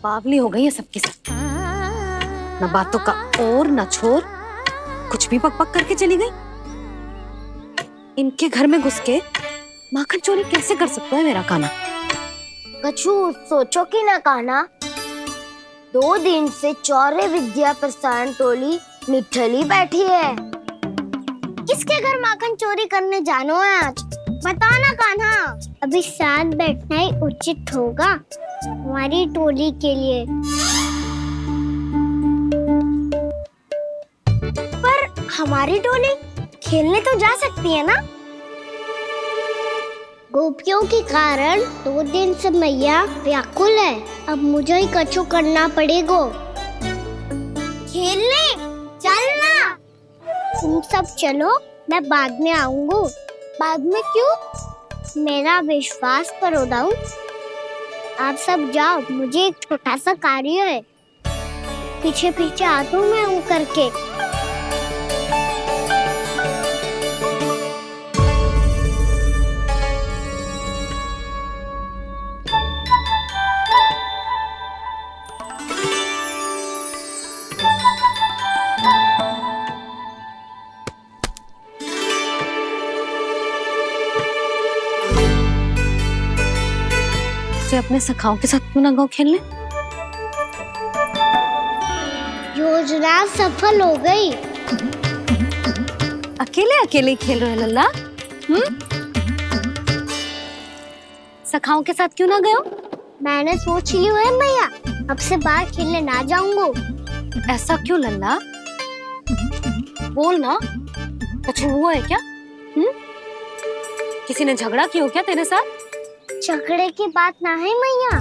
बावली हो गई है सबकी सब। न बातों का और न छोर, कुछ भी बक बक करके चली गई। इनके घर में घुस के माखन चोरी कैसे कर सकता है मेरा कान्हा? कछु सोचो कि ना कान्हा, 2 दिन से चौर्य विद्या प्रसारण टोली निठली बैठी है। किसके घर माखन चोरी करने जानो है आज? बता ना कान्हा। अभी साथ बैठना ही उचित होगा हमारी टोली के लिए। पर हमारी टोली खेलने तो जा सकती है ना? गोपियों के कारण 2 दिन से मैया व्याकुल है। अब मुझे ही कछु करना पड़ेगा। खेलने चलना। तुम सब चलो, मैं बाद में आऊंगा। बाद में क्यों? मेरा विश्वास करो दाऊ। आप सब जाओ, मुझे एक छोटा सा कार्य है। पीछे पीछे आता हूँ मैं हूँ करके। अपने सखाओं के साथ क्यों ना गाँव खेलने? योजना सफल हो गई। अकेले अकेले खेल रहे लल्ला? सखाओं के साथ क्यों ना गए हो? मैंने सोच लिया है मैया, अब से बाहर खेलने ना जाऊंगा। ऐसा क्यों लल्ला? बोल ना, कुछ हुआ है क्या? किसी ने झगड़ा किया हो क्या तेरे साथ? झगड़े की बात ना है मैया।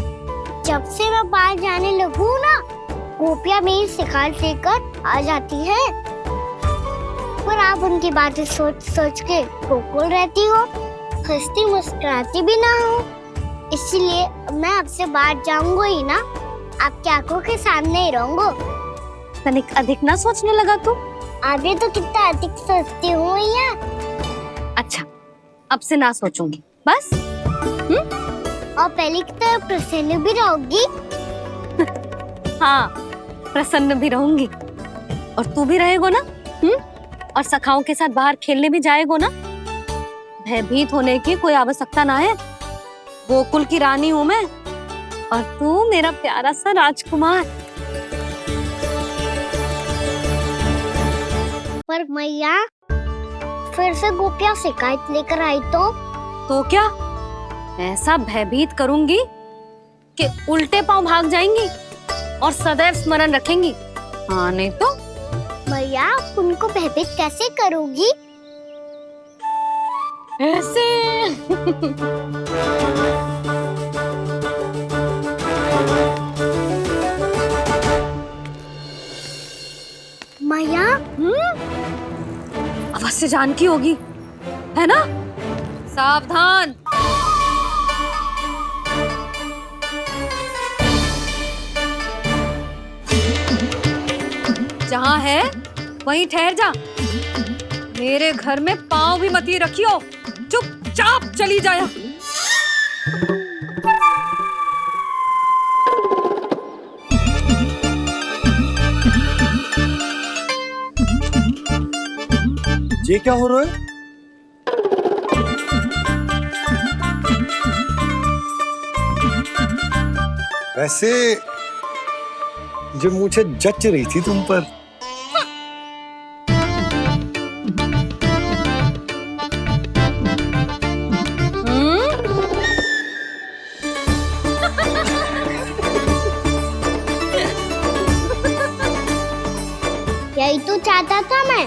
जब से मैं बाहर जाने लगू ना, गोपियां मेरी शिकार लेकर आ जाती है। पर आप उनकी बातें सोच सोच के गोकुल रहती हो, हंसती मुस्कुराती भी ना हो। इसलिए मैं आपसे बाहर जाऊंगा ही ना, आपकी आंखों के सामने ही रहूंगा। तनिक अधिक ना सोचने लगा तू? आगे तो कितना अधिक सोचती हूँ मैया। अच्छा, अब से ना सोचूंगी बस। और पहले की तरह प्रसन्न भी रहोगी? हाँ, प्रसन्न भी रहूंगी। और तू भी रहेगो ना? और सखाओं के साथ बाहर खेलने भी जाएगो ना? भयभीत होने की कोई आवश्यकता ना है। गोकुल की रानी हूँ मैं, और तू मेरा प्यारा सा राजकुमार। पर मैया, फिर से गोपियां शिकायत लेकर आई तो क्या? ऐसा भयभीत करूंगी कि उल्टे पांव भाग जाएंगी और सदैव स्मरण रखेंगी। हाँ नहीं तो? मैया, उनको भयभीत कैसे करोगी? ऐसे। मैया, अवश्य जानकी होगी, है ना? सावधान। जहाँ है वहीं ठहर जा। मेरे घर में पाँव भी मत ही रखियो, चुपचाप चली जाया। ये क्या हो रहा है? वैसे जो मुझे जच रही थी तुम पर। यही तो चाहता था मैं।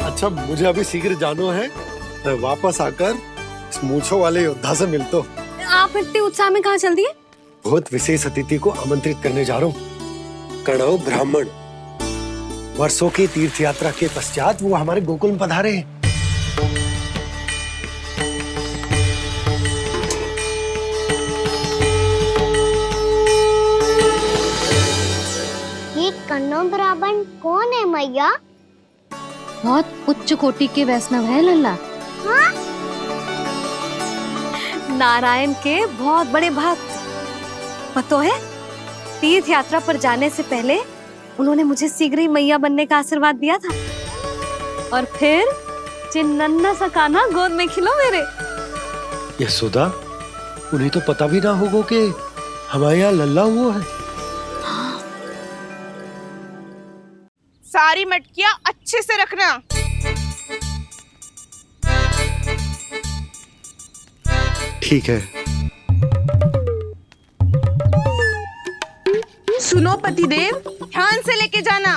अच्छा, मुझे अभी शीघ्र जाना है। मैं वापस आकर इस मूंछों वाले योद्धा से मिलता हूँ। आप इतने उत्साह में कहाँ चल दिए? बहुत विशेष अतिथि को आमंत्रित करने जा रहा हूँ। कणव ब्राह्मण वर्षों की तीर्थ यात्रा के पश्चात वो हमारे गोकुल में पधारे हैं। ये कणव ब्राह्मण कौन है मैया? बहुत उच्च कोटि के वैष्णव है लल्ला। हाँ? नारायण के बहुत बड़े भक्त। पतो है, तीर्थ यात्रा पर जाने से पहले उन्होंने मुझे शीघ्र ही मैया बनने का आशीर्वाद दिया था। और फिर चिन्नन्ना सा कान्हा गोद में खिलो मेरे। यशोदा, उन्हें तो पता भी ना होगा कि हमारे यहाँ लल्ला हुआ है। सारी मटकियां अच्छे से रखना। ठीक है। सुनो पतिदेव, ध्यान से लेके जाना।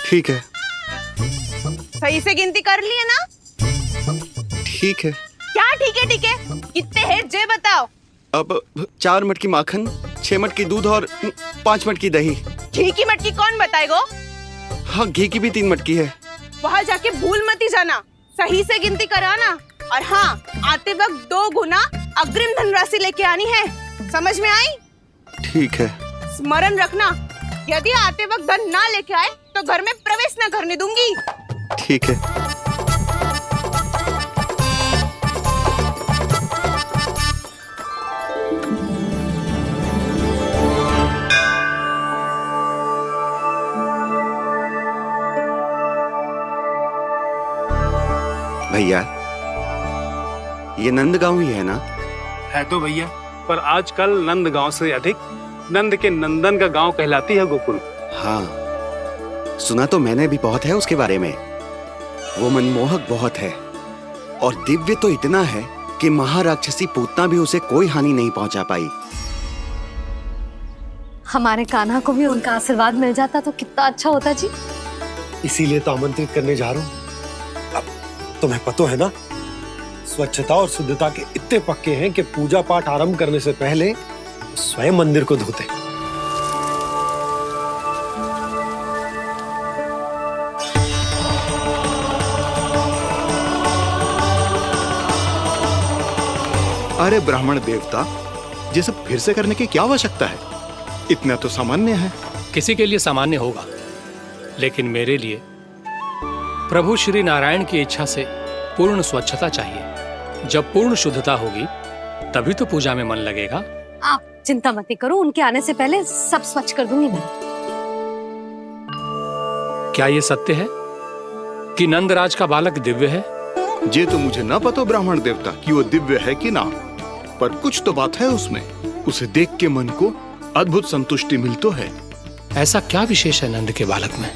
ठीक है। सही से गिनती कर लिए ना? ठीक है। क्या ठीक है ठीक है? कितने हैं जे बताओ। अब 4 मटकी माखन, 6 मटकी दूध और 5 मटकी दही। घी की मटकी कौन बताएगा? हाँ, घी की भी 3 मटकी है। वहाँ जाके भूल मती जाना, सही से गिनती कराना। और हाँ, आते वक्त 2 गुना अग्रिम धनराशि लेके आनी है। समझ में आई? ठीक है। स्मरण रखना, यदि आते वक्त धन ना लेके आए तो घर में प्रवेश न करने दूंगी। ठीक है। भैया, ये नंदगांव ही है ना? है तो भैया, पर आजकल नंदगांव से अधिक नंद के नंदन का गांव कहलाती है गोकुल। हाँ, सुना तो मैंने भी बहुत है उसके बारे में। वो मनमोहक बहुत है और दिव्य तो इतना है कि महाराक्षसी पूतना भी उसे कोई हानि नहीं पहुंचा पाई। हमारे कान्हा को भी उनका आशीर्वाद मिल जाता तो कितना अच्छा होता जी। इसीलिए तो आमंत्रित करने जा रहा हूँ। अब तुम्हें पता है ना, स्वच्छता और शुद्धता के इतने पक्के हैं कि पूजा पाठ आरंभ करने से पहले स्वयं मंदिर को धोते। अरे ब्राह्मण देवता, ये सब फिर से करने की क्या आवश्यकता है? इतना तो सामान्य है। किसी के लिए सामान्य होगा, लेकिन मेरे लिए प्रभु श्री नारायण की इच्छा से पूर्ण स्वच्छता चाहिए। जब पूर्ण शुद्धता होगी तभी तो पूजा में मन लगेगा। आप चिंता मत करो, उनके आने से पहले सब स्वच्छ कर दूंगी मैं। क्या ये सत्य है कि नंदराज का बालक दिव्य है? ये तो मुझे ना पता ब्राह्मण देवता कि वो दिव्य है कि ना, पर कुछ तो बात है उसमें। उसे देख के मन को अद्भुत संतुष्टि मिल तो है। ऐसा क्या विशेष है नंद के बालक में?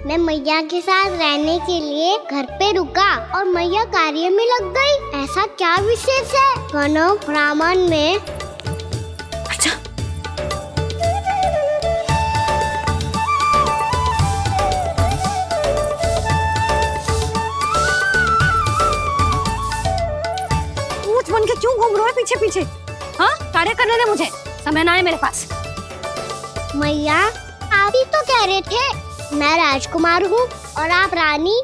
मैं मैया के साथ रहने के लिए घर पे रुका और मैया कार्य में लग गई। ऐसा क्या विशेष है गणों ब्राह्मण में? अच्छा, ऊंच बन के क्यों घूम रहे हो पीछे पीछे? हाँ, कार्य करने दे मुझे, समय ना है मेरे पास। मैया, आप ही तो कह रहे थे मैं राजकुमार हूँ और आप रानी।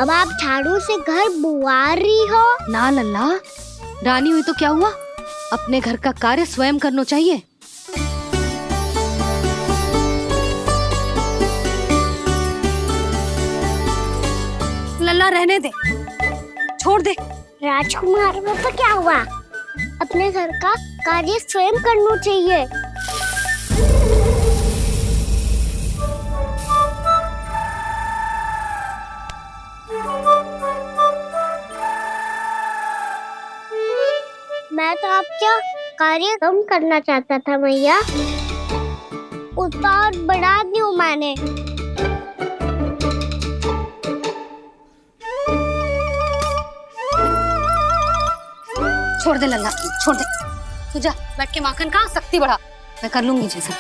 अब आप झाड़ू से घर बुआर रही हो। ना लल्ला, रानी हुई तो क्या हुआ, अपने घर का कार्य स्वयं करना चाहिए। लल्ला रहने दे, छोड़ दे। राजकुमार में तो क्या हुआ, अपने घर का कार्य स्वयं करना चाहिए। मैं तो आपका कार्य कम करना चाहता था मैया, उतना और बढ़ा दूं मैंने। छोड़ दे लल्ला, छोड़ दे। तू जा बैठ के माखन खा, शक्ति बढ़ा, मैं कर लूंगी जैसा।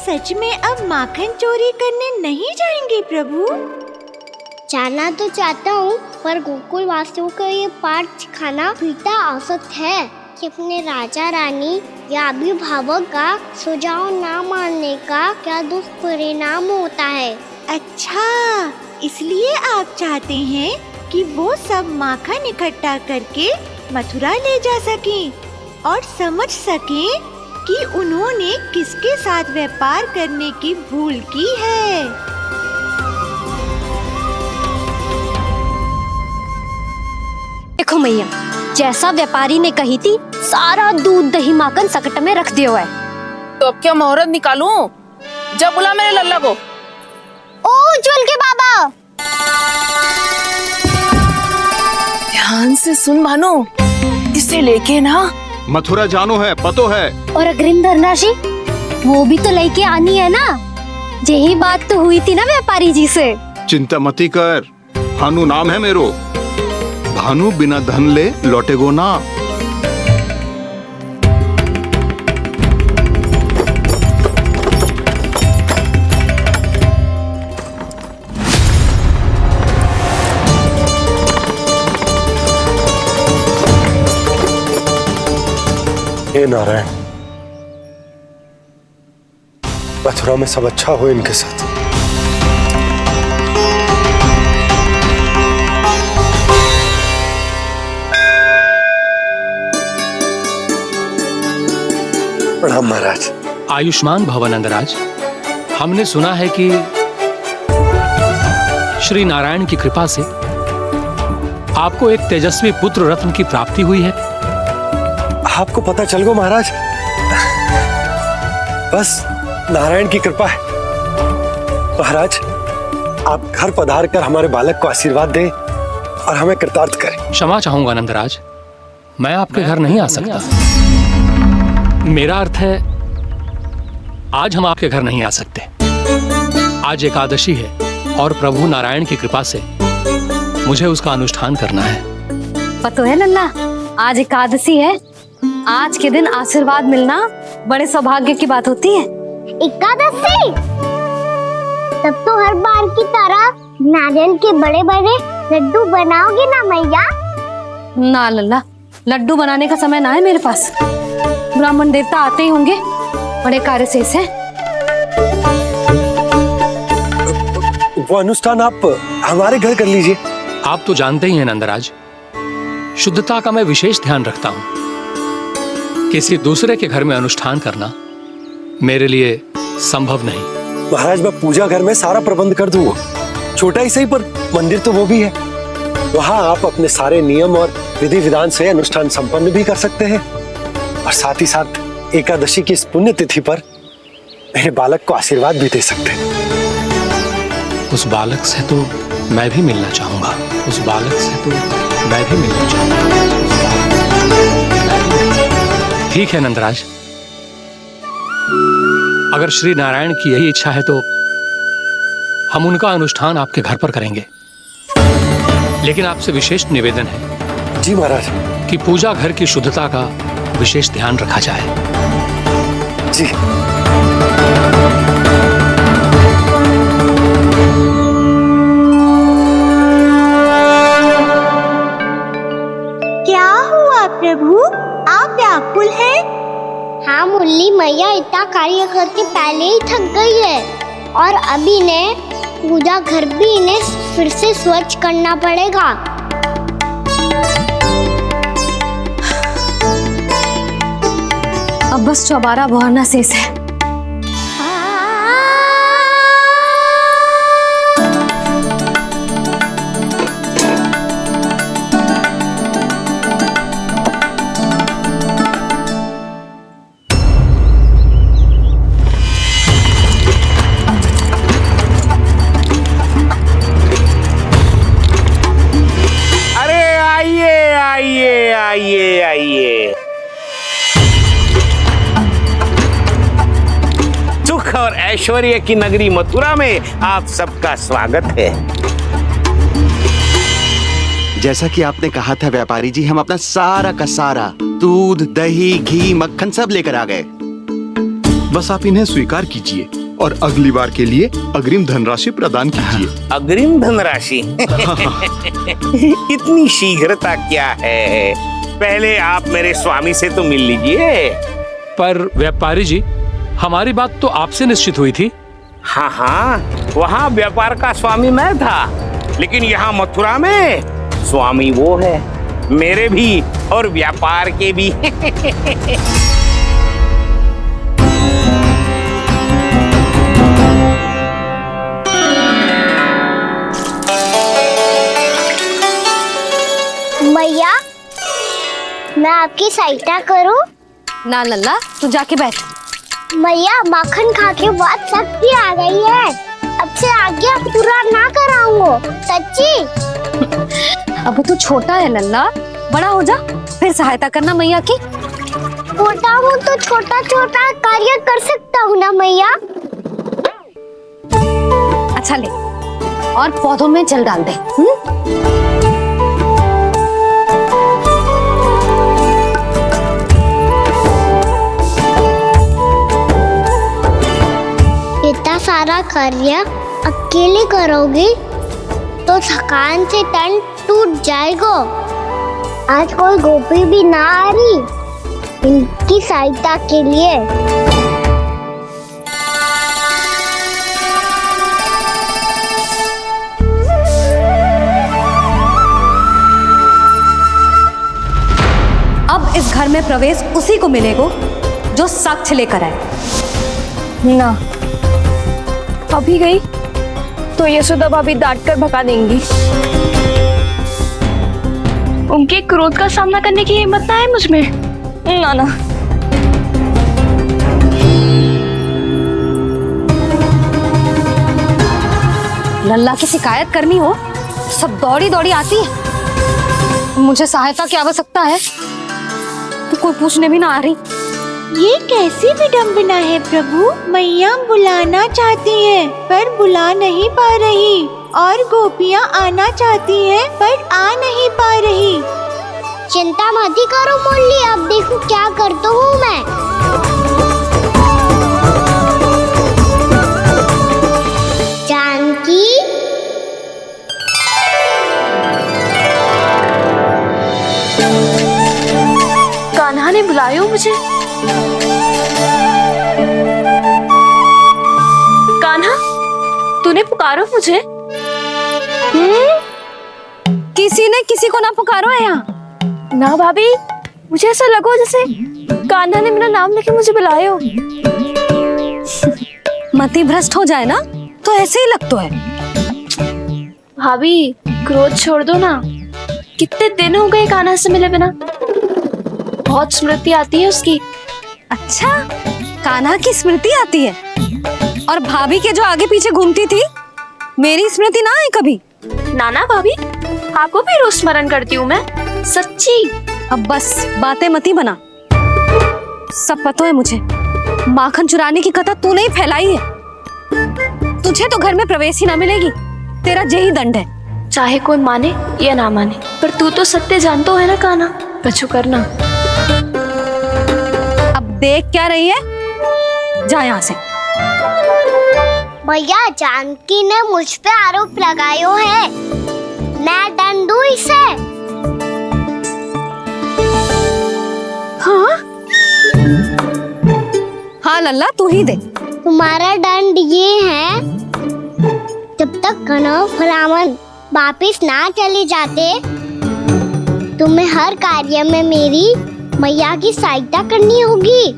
सच में अब माखन चोरी करने नहीं जाएंगे प्रभु? जाना तो चाहता हूँ, पर गोकुल वासियों को ये पाठ सिखाना पिता आवश्यक है। कि अपने राजा रानी या अभिभावक का सुझाव ना मानने का क्या दुष्परिणाम होता है। अच्छा, इसलिए आप चाहते हैं कि वो सब माखन इकट्ठा करके मथुरा ले जा सकें और समझ सकें कि उन्होंने किसके साथ व्यापार करने की भूल की है। देखो मैया, जैसा व्यापारी ने कही थी सारा दूध दही माखन सकट में रख दियो है। तो अब क्या मुहूर्त निकालूं? जब बुला मेरे लल्ला को। ओ उज्जवल के बाबा, ध्यान से सुन भानु, इसे लेके ना मथुरा जानो है, पतो है। और अग्रिम धनराशि वो भी तो लेके आनी है ना। यही बात तो हुई थी ना व्यापारी जी से। चिंता मती कर, भानु नाम है मेरो। भानु बिना धन ले लौटेगो ना। हे नारायण, मथुरा में सब अच्छा हो इनके साथ। प्रणाम महाराज। आयुष्मान भव नंदराज। हमने सुना है कि श्री नारायण की कृपा से आपको एक तेजस्वी पुत्र रत्न की प्राप्ति हुई है। आपको पता चल गो महाराज, बस नारायण की कृपा है। महाराज, आप घर पधार कर हमारे बालक को आशीर्वाद दें और हमें कृतार्थ करें। क्षमा चाहूंगा नंदराज, मैं आपके घर नहीं आ सकता। मेरा अर्थ है आज हम आपके घर नहीं आ सकते। आज एकादशी है और प्रभु नारायण की कृपा से मुझे उसका अनुष्ठान करना है। पता है लल्ला, आज एकादशी है। आज के दिन आशीर्वाद मिलना बड़े सौभाग्य की बात होती है। एकादशी, तब तो हर बार की तरह नारियल के बड़े बड़े लड्डू बनाओगे ना मैया? ना लल्ला, लड्डू बनाने का समय ना है मेरे पास। ब्राह्मण देवता आते ही होंगे, बड़े कार्य शेष है। वो अनुष्ठान आप हमारे घर कर लीजिए। आप तो जानते ही हैं नंदराज, शुद्धता का मैं विशेष ध्यान रखता हूँ। किसी दूसरे के घर में अनुष्ठान करना मेरे लिए संभव नहीं। महाराज, मैं पूजा घर में सारा प्रबंध कर दूंगा। छोटा ही सही, पर मंदिर तो वो भी है। वहाँ आप अपने सारे नियम और विधि विधान से अनुष्ठान संपन्न भी कर सकते हैं और साथ ही साथ एकादशी की इस पुण्य तिथि पर मेरे बालक को आशीर्वाद भी दे सकते हैं। उस बालक से तो मैं भी मिलना चाहूंगा। उस बालक से तो मैं भी मिलना चाहूंगा। ठीक है नंदराज, अगर श्री नारायण की यही इच्छा है तो हम उनका अनुष्ठान आपके घर पर करेंगे। लेकिन आपसे विशेष निवेदन है जी महाराज, कि पूजा घर की शुद्धता का विशेष ध्यान रखा जाए। जी। क्या हुआ प्रभु, आप व्याकुल हैं? हाँ मुरली, मैया इतना कार्य करके पहले ही थक गई है और अब इन्हें पूजा घर भी इन्हें फिर से स्वच्छ करना पड़ेगा। अब बस चौबारा बहाना शेष है। आइए। सुख और ऐश्वर्य की नगरी मथुरा में आप सबका स्वागत है। जैसा कि आपने कहा था व्यापारी जी, हम अपना सारा का सारा दूध, दही, घी, मक्खन सब लेकर आ गए। बस आप इन्हें स्वीकार कीजिए और अगली बार के लिए अग्रिम धनराशि प्रदान कीजिए। अग्रिम धनराशि? इतनी शीघ्रता क्या है? पहले आप मेरे स्वामी से तो मिल लीजिए। पर व्यापारी जी, हमारी बात तो आपसे निश्चित हुई थी। हाँ हाँ, वहाँ व्यापार का स्वामी मैं था, लेकिन यहाँ मथुरा में स्वामी वो है, मेरे भी और व्यापार के भी। मैया, मैं आपकी सहायता करूं? ना लल्ला, तू जाके बैठ। मैया, माखन खा के बात शक्ति आ गई है। अब से आगे पूरा ना कराऊंगा, सच्ची। अब तू छोटा है लल्ला, बड़ा हो जा फिर सहायता करना मैया की। छोटा हूँ तो छोटा छोटा कार्य कर सकता हूँ ना मैया। अच्छा ले, और पौधों में जल डाल दे। इतना सारा कार्य अकेले करोगी तो थकान से तन टूट जाएगा। आज कोई गोपी भी ना आ रही इनकी सहायता के लिए। अब इस घर में प्रवेश उसी को मिलेगा जो साक्ष्य लेकर आए। ना, अभी गई तो यशोदा भाभी डांट कर भगा देंगी। उनके क्रोध का सामना करने की हिम्मत ना है मुझ में। ना ना। लल्ला की शिकायत करनी हो सब दौड़ी दौड़ी आती है। मुझे सहायता की आवश्यकता है तो कोई पूछने भी ना आ रही। ये कैसी विडंबना है प्रभु। मैया बुलाना चाहती हैं पर बुला नहीं पा रही, और गोपियाँ आना चाहती हैं पर आ नहीं पा रही। चिंता मत करो मुरली, अब देखो क्या करता हूँ मैं। जानकी, कान्हा ने बुलाया हो मुझे। कान्हा, तूने पुकारो मुझे। किसी ने किसी को ना पुकारो है यहाँ। ना भाभी, मुझे ऐसा लगो जैसे कान्हा ने मेरा नाम लेके मुझे बुलाया हो। मति भ्रष्ट हो जाए ना तो ऐसे ही लगता है। भाभी, क्रोध छोड़ दो ना। कितने दिन हो गए कान्हा से मिले बिना। बहुत स्मृति आती है उसकी। अच्छा, कान्हा की स्मृति आती है? और भाभी के जो आगे पीछे घूमती थी, मेरी स्मृति ना है कभी? नाना भाभी, आपको भी रोज स्मरण करती हूँ मैं, सच्ची। अब बस बातें मत ही बना। सब पता है मुझे। माखन चुराने की कथा तूने ही फैलाई है। तुझे तो घर में प्रवेश ही ना मिलेगी। तेरा यही दंड है। चाहे कोई माने या ना माने, पर तू तो सत्य जानतो है ना कान्हा। कछु करना। अब देख क्या रही है, जा यहाँ से। भैया, जानकी ने मुझ पे आरोप लगायो है, मैं दंड दूं इसे। हाँ हाँ लल्ला, तू ही दे। तुम्हारा दंड ये है, जब तक कनव ब्राह्मण वापिस ना चले जाते, तुम्हें हर कार्य में मेरी मैया की सहायता करनी होगी,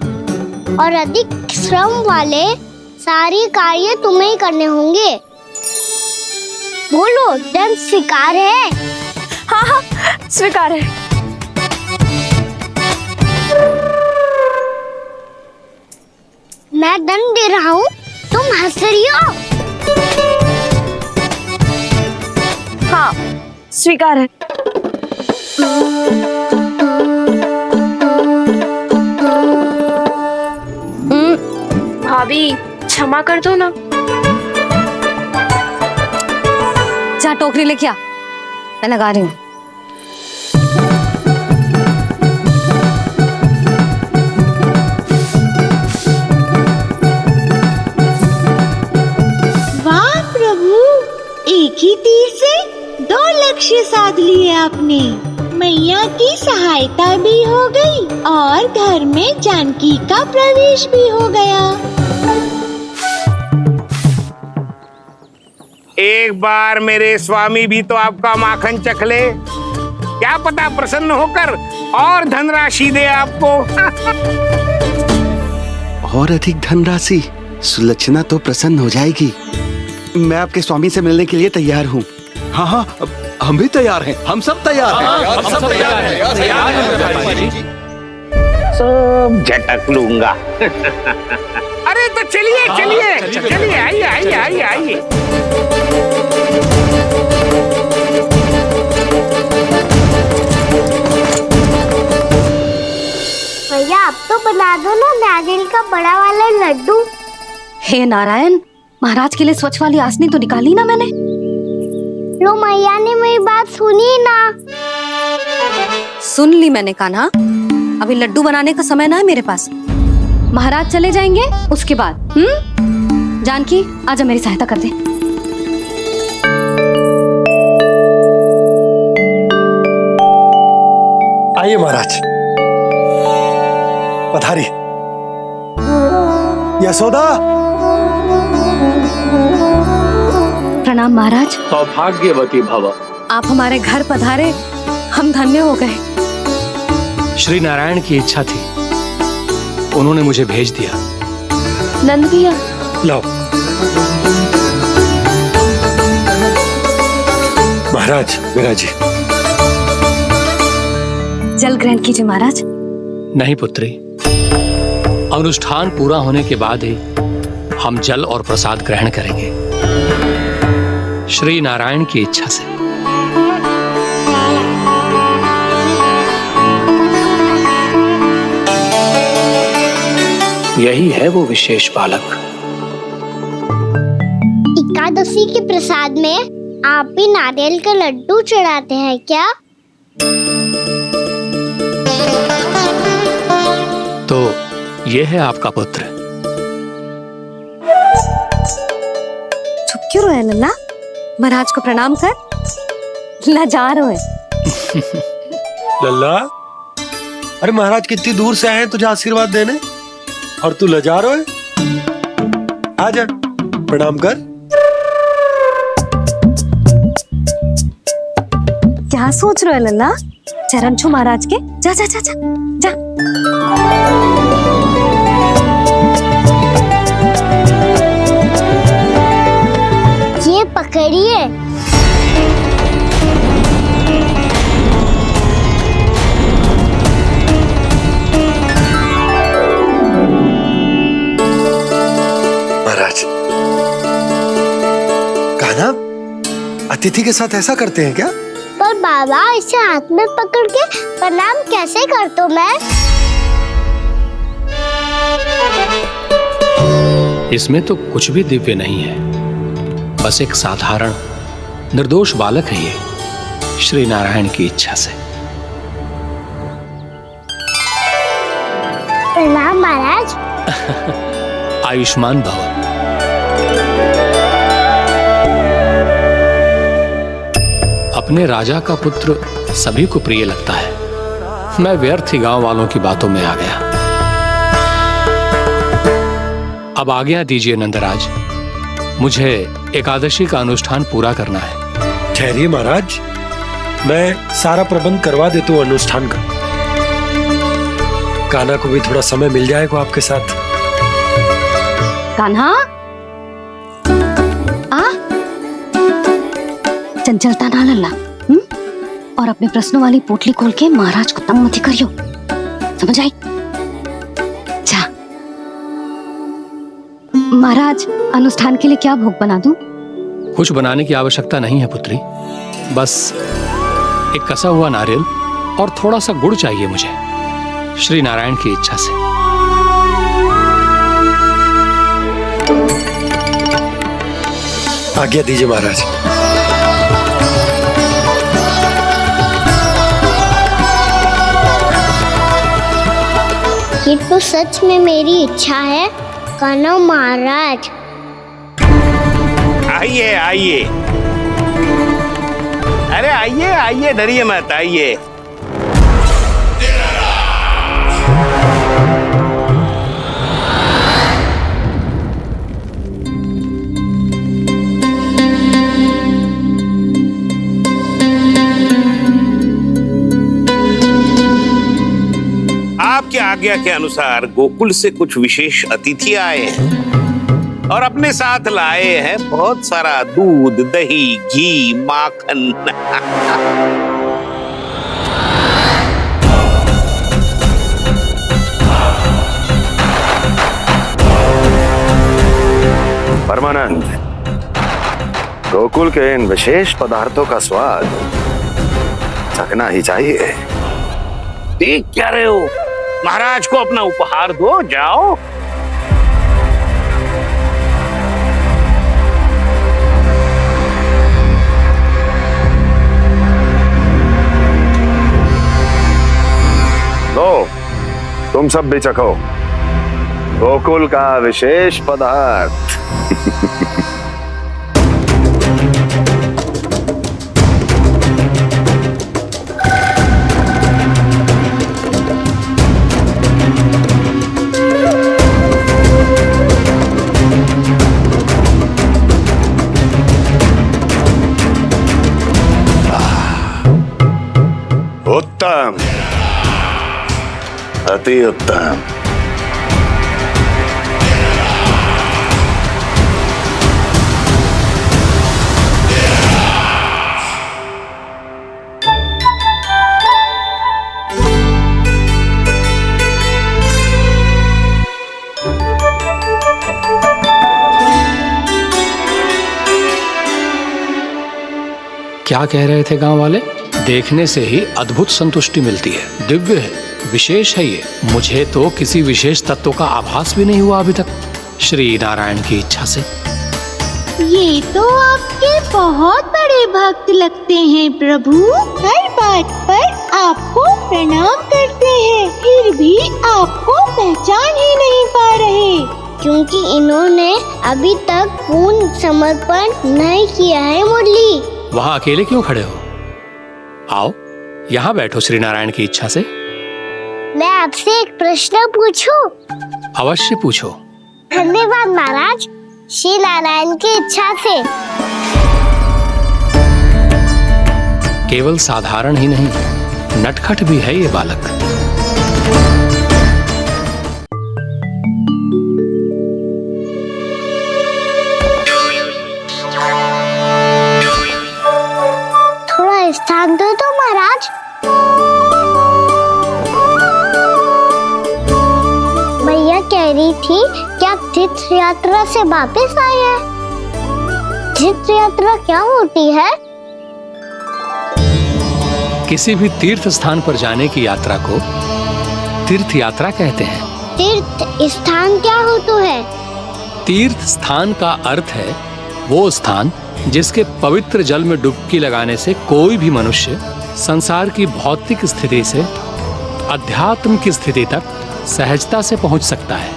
और अधिक श्रम वाले सारे कार्य तुम्हें ही करने होंगे। बोलो, दंड स्वीकार है? हाँ हाँ, स्वीकार है। मैं दंड दे रहा हूँ, तुम हंस रही हो? हाँ, स्वीकार है। भाभी, क्षमा कर दो ना। जा टोकरी लेके आ, मैं लगा रही हूँ। वाह प्रभु, एक ही तीर से 2 लक्ष्य साध लिए आपने। मैया की सहायता भी हो गई और घर में जानकी का प्रवेश भी हो गया। एक बार मेरे स्वामी भी तो आपका माखन चख ले, क्या पता प्रसन्न होकर और धनराशि दे आपको। और अधिक धनराशि? सुलक्षणा तो प्रसन्न हो जाएगी। मैं आपके स्वामी से मिलने के लिए तैयार हूँ। हाँ हाँ, हम भी तैयार हैं, हम सब तैयार हैं। हम सब तैयार हैं। सब झटक लूंगा। अरे तो चलिए चलिए चलिए, आइए आइए आइए आइए। भैया आप तो बना दो ना नारियल का बड़ा वाला लड्डू। हे नारायण, महाराज के लिए स्वच्छ वाली आसनी तो निकाली ना मैंने। लो मैया ने मेरी बात सुनी ना। सुन ली मैंने कान्हा, अभी लड्डू बनाने का समय ना है मेरे पास। महाराज चले जाएंगे उसके बाद। जानकी आजा मेरी सहायता कर दे। आइए महाराज, पधारी। यशोदा। प्रणाम महाराज। सौभाग्यवती भव। आप हमारे घर पधारे, हम धन्य हो गए। श्री नारायण की इच्छा थी, उन्होंने मुझे भेज दिया। नंद भैया, लाओ। महाराज विराजी। जल ग्रहण कीजिए महाराज। नहीं पुत्री, अनुष्ठान पूरा होने के बाद ही हम जल और प्रसाद ग्रहण करेंगे, श्री नारायण की इच्छा से। यही है वो विशेष बालक। एकादशी के प्रसाद में आप भी नारियल का लड्डू चढ़ाते हैं क्या? तो ये है आपका पुत्र। चुप क्यों रहे लल्ला? महाराज को प्रणाम कर। लाजा रहे। लल्ला, अरे महाराज कितनी दूर से आए हैं तुझे आशीर्वाद देने, और तू लजा रहा है? आजा प्रणाम कर। क्या सोच रहे हो लल्ला? चरण छू महाराज के। जा जा जा जा जा। ये पकड़िए। महाराज, कान्हा अतिथि के साथ ऐसा करते हैं क्या? पर बाबा, इसे हाथ में पकड़ के प्रणाम कैसे करता हूँ मैं? इसमें तो कुछ भी दिव्य नहीं है, बस एक साधारण निर्दोष बालक है ये, श्री नारायण की इच्छा से। प्रणाम महाराज। आयुष्मान भव। अपने राजा का पुत्र सभी को प्रिय लगता है। मैं व्यर्थ ही गांव वालों की बातों में आ गया। अब आज्ञा दीजिए नंदराज, मुझे एकादशी का अनुष्ठान पूरा करना है। ठहरिए महाराज, मैं सारा प्रबंध करवा देता हूँ अनुष्ठान का। कान्हा को भी थोड़ा समय मिल जाएगा आपके साथ। कान्हा, आ चंचलता ना लल्ला। और अपने प्रश्नों वाली पोटली खोल के महाराज को तंग मत करियो, समझ आई? जा। महाराज, अनुष्ठान के लिए क्या भोग बना दूं? कुछ बनाने की आवश्यकता नहीं है पुत्री, बस एक कसा हुआ नारियल और थोड़ा सा गुड़ चाहिए मुझे, श्री नारायण की इच्छा से। आज्ञा दीजिए महाराज। ये तो सच में मेरी इच्छा है कान्हा महाराज। आइए आइए, अरे आइए आइए, डरिए मत, आइए। आज्ञा के अनुसार गोकुल से कुछ विशेष अतिथि आए हैं और अपने साथ लाए हैं बहुत सारा दूध, दही, घी, माखन। परमानंद, गोकुल के इन विशेष पदार्थों का स्वाद चखना ही चाहिए। देख क्या रहे हो? महाराज को अपना उपहार दो, जाओ। लो, तुम सब भी चखो गोकुल का विशेष पदार्थ। उत्तम, अति उत्तम। क्या कह रहे थे गांव वाले? देखने से ही अद्भुत संतुष्टि मिलती है, दिव्य है, विशेष है ये। मुझे तो किसी विशेष तत्व का आभास भी नहीं हुआ अभी तक, श्री नारायण की इच्छा से। ये तो आपके बहुत बड़े भक्त लगते हैं प्रभु। हर बात पर आपको प्रणाम करते हैं, फिर भी आपको पहचान ही नहीं पा रहे। क्योंकि इन्होंने अभी तक पूर्ण समर्पण नहीं किया है मुरली। वहाँ अकेले क्यों खड़े हो? आओ यहाँ बैठो श्री नारायण की इच्छा से। मैं आपसे एक प्रश्न पूछूं? अवश्य पूछो। धन्यवाद महाराज, श्री नारायण की इच्छा से। केवल साधारण ही नहीं, नटखट भी है ये बालक। थोड़ा स्थान दो तो महाराज। भैया कह रही थी कि आप तीर्थ यात्रा से वापस आए हैं। तीर्थ यात्रा क्या होती है? किसी भी तीर्थ स्थान पर जाने की यात्रा को तीर्थ यात्रा कहते हैं। तीर्थ स्थान क्या होता है? तीर्थ स्थान का अर्थ है वो स्थान जिसके पवित्र जल में डुबकी लगाने से कोई भी मनुष्य संसार की भौतिक स्थिति से अध्यात्म की स्थिति तक सहजता से पहुंच सकता है,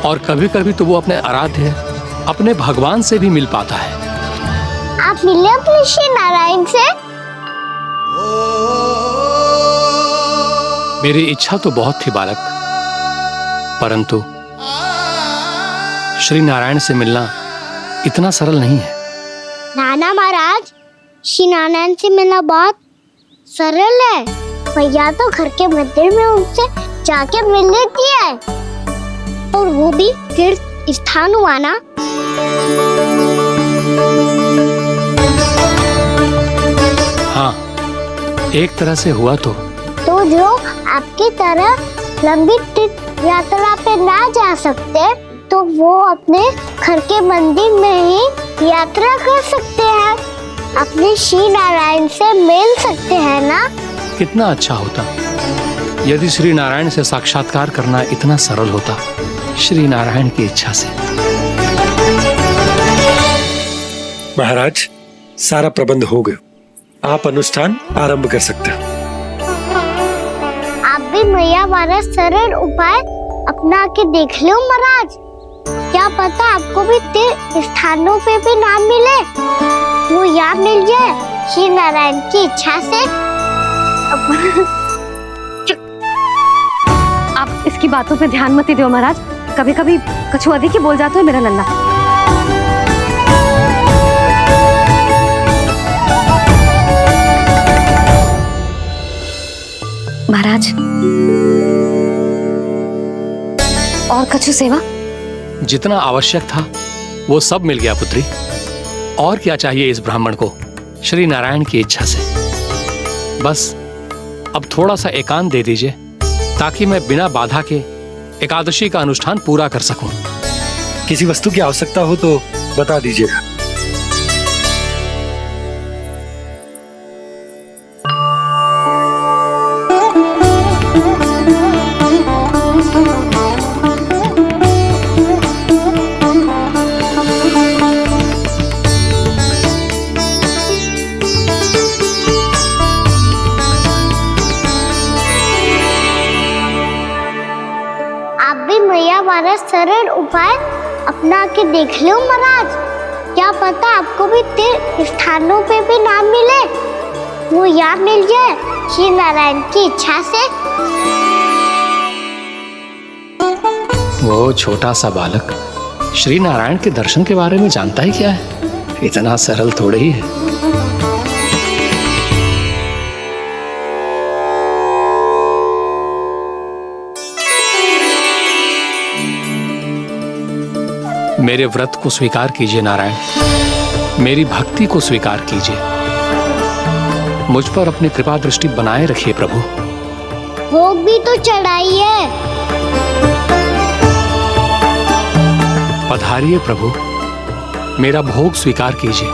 और कभी कभी तो वो अपने आराध्य, अपने भगवान से भी मिल पाता है। आप मिले अपने श्री नारायण से? मेरी इच्छा तो बहुत थी बालक, परंतु श्री नारायण से मिलना इतना सरल नहीं है। नाना महाराज, श्री नारायण से मिलना बहुत सरल है। भैया तो घर के मंदिर में उनसे जाके मिल लेती है, और वो भी तीर्थ स्थान हुआ ना। हाँ, एक तरह से हुआ तो जो आपकी तरह लंबी तीर्थ यात्रा पे ना जा सकते, तो वो अपने घर के मंदिर में ही यात्रा कर सकते हैं, अपने श्री नारायण से मिल सकते हैं ना। कितना अच्छा होता यदि श्री नारायण से साक्षात्कार करना इतना सरल होता, श्री नारायण की इच्छा से। महाराज, सारा प्रबंध हो गया, आप अनुष्ठान आरंभ कर सकते हैं। आप भी मैया वाला सरल उपाय अपना के देख लो महाराज। क्या पता आपको भी तीर्थ स्थानों पे भी नाम मिले, वो याद मिल जाए श्री नारायण की इच्छा से। आप इसकी बातों पे ध्यान मत दो महाराज, कभी कभी कछु अधिक ही बोल जाते हो मेरा लल्ला। महाराज, और कछु सेवा? जितना आवश्यक था वो सब मिल गया पुत्री। और क्या चाहिए इस ब्राह्मण को श्री नारायण की इच्छा से? बस अब थोड़ा सा एकांत दे दीजिए ताकि मैं बिना बाधा के एकादशी का अनुष्ठान पूरा कर सकूं। किसी वस्तु की आवश्यकता हो तो बता दीजिएगा। हमारा सरल उपाय अपना के देख लो महाराज। क्या पता आपको भी तीर्थ स्थानों पे भी नाम मिले, वो यहाँ मिल जाए श्री नारायण की इच्छा से। वो छोटा सा बालक श्री नारायण के दर्शन के बारे में जानता ही क्या है? इतना सरल थोड़े ही है। मेरे व्रत को स्वीकार कीजिए नारायण, मेरी भक्ति को स्वीकार कीजिए। मुझ पर अपनी कृपा दृष्टि बनाए रखिए प्रभु। भोग भी तो चढ़ाइए। पधारिए प्रभु, मेरा भोग स्वीकार कीजिए।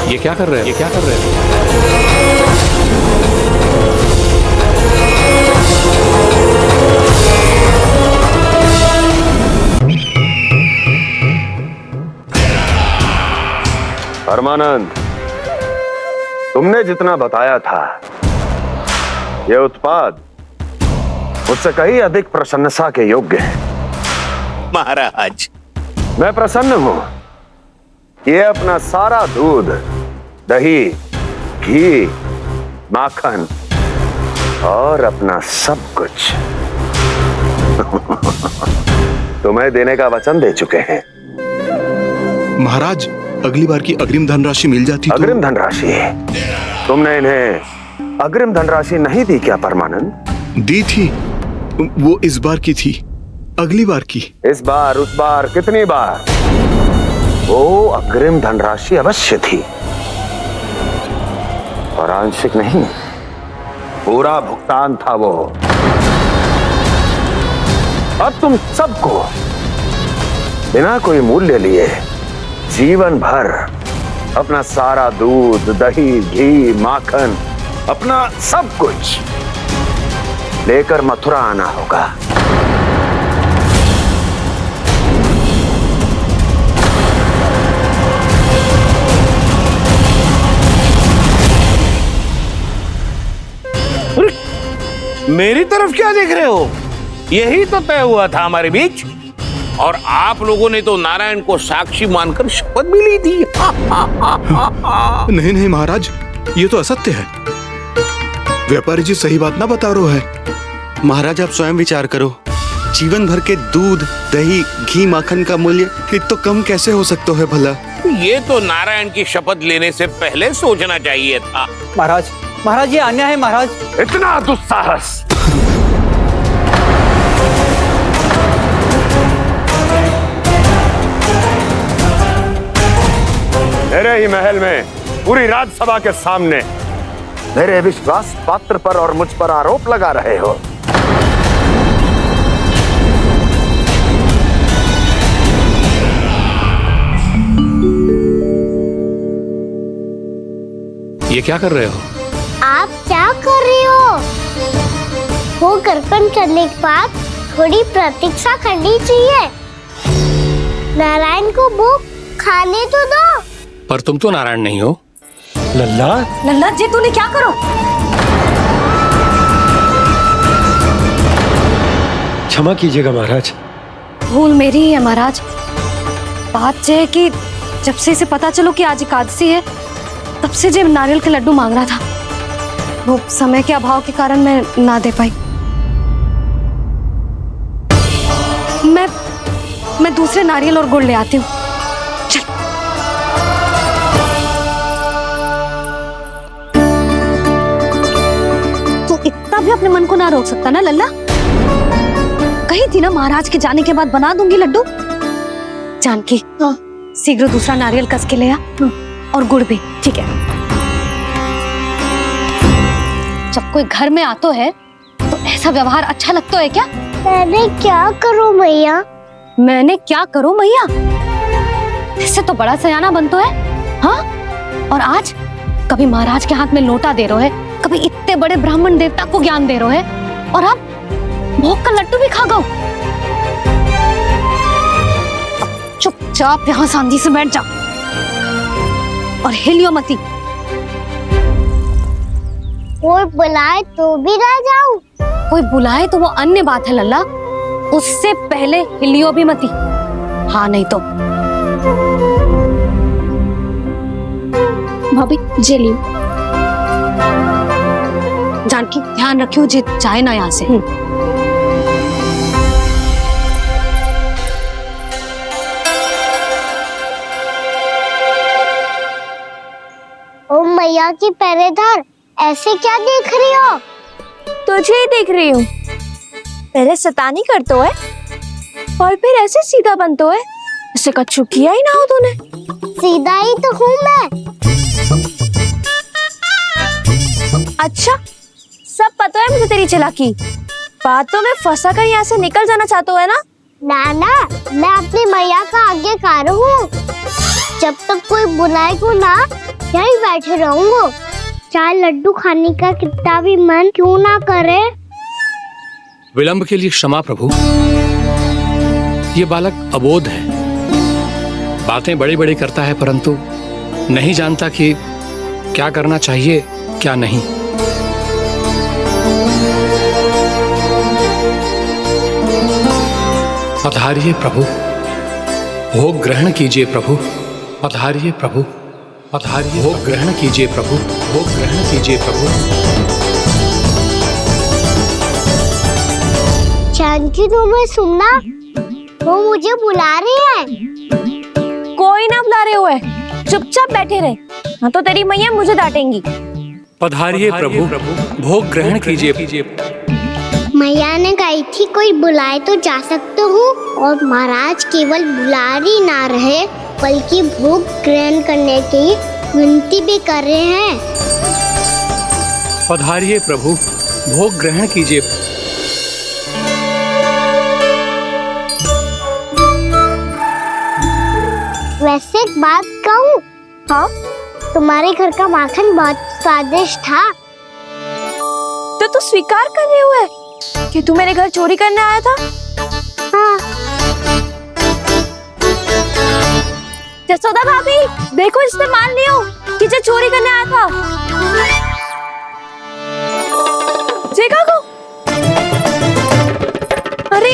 ये क्या कर रहे हैं? ये क्या कर रहे हैं? परमानंद, तुमने जितना बताया था यह उत्पाद मुझसे कहीं अधिक प्रशंसा के योग्य है। महाराज, मैं प्रसन्न हूं। ये अपना सारा दूध, दही, घी, माखन और अपना सब कुछ तुम्हें देने का वचन दे चुके हैं। महाराज, अगली बार की अग्रिम धनराशि मिल जाती तो। अग्रिम धनराशि? तुमने इन्हें अग्रिम धनराशि नहीं दी क्या परमानंद? दी थी, वो इस बार की थी, अगली बार की। इस बार, उस बार, कितनी बार? वो अग्रिम धनराशि अवश्य थी और आंशिक नहीं, पूरा भुगतान था वो। अब तुम सबको बिना कोई मूल्य लिए जीवन भर अपना सारा दूध, दही, घी, माखन, अपना सब कुछ लेकर मथुरा आना होगा। मेरी तरफ क्या देख रहे हो? यही तो तय हुआ था हमारे बीच, और आप लोगों ने तो नारायण को साक्षी मानकर शपथ भी ली थी। नहीं नहीं महाराज, ये तो असत्य है। व्यापारी जी सही बात ना बता रहे हैं। महाराज, आप स्वयं विचार करो। जीवन भर के दूध, दही, घी, माखन का मूल्य तो कम कैसे हो सकता है भला? ये तो नारायण की शपथ लेने से पहले सोचना चाहिए था। महाराज, महाराज ये अन्याय है महाराज। इतना दुस्साहस! मेरे ही महल में पूरी राजसभा के सामने मेरे विश्वास पात्र पर और मुझ पर आरोप लगा रहे हो। ये क्या कर रहे हो? आप क्या कर रहे हो? वो कर्पण करने के बाद थोड़ी प्रतीक्षा करनी चाहिए। नारायण को भोग खाने तो दो। पर तुम तो नारायण नहीं हो। लल्ला, लल्ला जी, तूने क्या करो? क्षमा कीजिएगा महाराज। भूल मेरी ही है महाराज। बात यह है कि जब से इसे पता चलो कि आज एकादशी है, तब से जब नारियल के लड्डू मांग रहा था, वो समय के अभाव के कारण मैं ना दे पाई। मैं दूसरे नारियल और गुड़ ले आती हूँ। चल। तू इतना भी अपने मन को ना रोक सकता ना लल्ला? कही थी ना महाराज के जाने के बाद बना दूंगी लड्डू। जानकी, शीघ्र दूसरा नारियल कस के ले आ और गुड़ भी। ठीक है। जब कोई घर में आतो है तो ऐसा व्यवहार अच्छा लगता है क्या? मैंने क्या करूं मैया? मैंने क्या करूं मैया? इससे तो बड़ा सयाना बनतो है। हाँ? और आज कभी महाराज के हाथ में लोटा दे रहे है, कभी इतने बड़े ब्राह्मण देवता को ज्ञान दे रहे है, और अब भोग का लड्डू भी खा गो। चुपचाप यहाँ शांति से बैठ जा और हिलियो मती। कोई बुलाए तो भी ना जाऊं? कोई बुलाए तो वो अन्य बात है लल्ला, उससे पहले हिलियो भी मती। हाँ नहीं तो। भाभी जे लियो। जानकी ध्यान रखियो जे जाए ना यहाँ से। ओ मैया की पहरेदार, ऐसे क्या देख रही हो? तुझे ही देख रही हूँ। पहले शैतानी करतो है और फिर ऐसे सीधा बनतो है। ऐसे कछु किया ही ना हो तूने। सीधा ही तो हूँ मैं। अच्छा, सब पता है मुझे तेरी चालाकी। बातों में फंसा कर यहाँ से निकल जाना चाहते है ना? नाना, मैं अपनी मैया का आज्ञाकार हूँ। जब तक कोई बुलाए को ना, यही बैठे रहूंगा। चाहे लड्डू खाने का कितना भी मन क्यों ना करे। विलंब के लिए क्षमा प्रभु। ये बालक अबोध है, बातें बड़ी बड़ी करता है परंतु नहीं जानता कि क्या करना चाहिए क्या नहीं। पधारिए प्रभु, भोग ग्रहण कीजिए प्रभु। पधारिए प्रभु, पधारिए। भोग ग्रहण कीजिए प्रभु, भोग ग्रहण कीजिए प्रभु। जानकी, तुम्हें सुनना, वो मुझे बुला रही है। कोई ना बुला रहे हुए, चुपचाप बैठे रहे, हाँ तो तेरी मैया मुझे डांटेंगी। पधारिए प्रभु, भोग ग्रहण कीजिए। मैया ने कही थी कोई बुलाए तो जा सकते हूँ, और महाराज केवल बुलारी ना रहे बल्कि भोग ग्रहण करने की विनती भी कर रहे हैं। पधारिए प्रभु, भोग ग्रहण कीजिए। वैसे एक बात कहूँ? हाँ? तुम्हारे घर का माखन बहुत स्वादिष्ट था। तो तू स्वीकार कर रहे हुए कि तू मेरे घर चोरी करने आया था? हाँ। जसोदा भाभी, देखो इसने मान लियो कि जो चोरी करने आया था। देखा को? अरे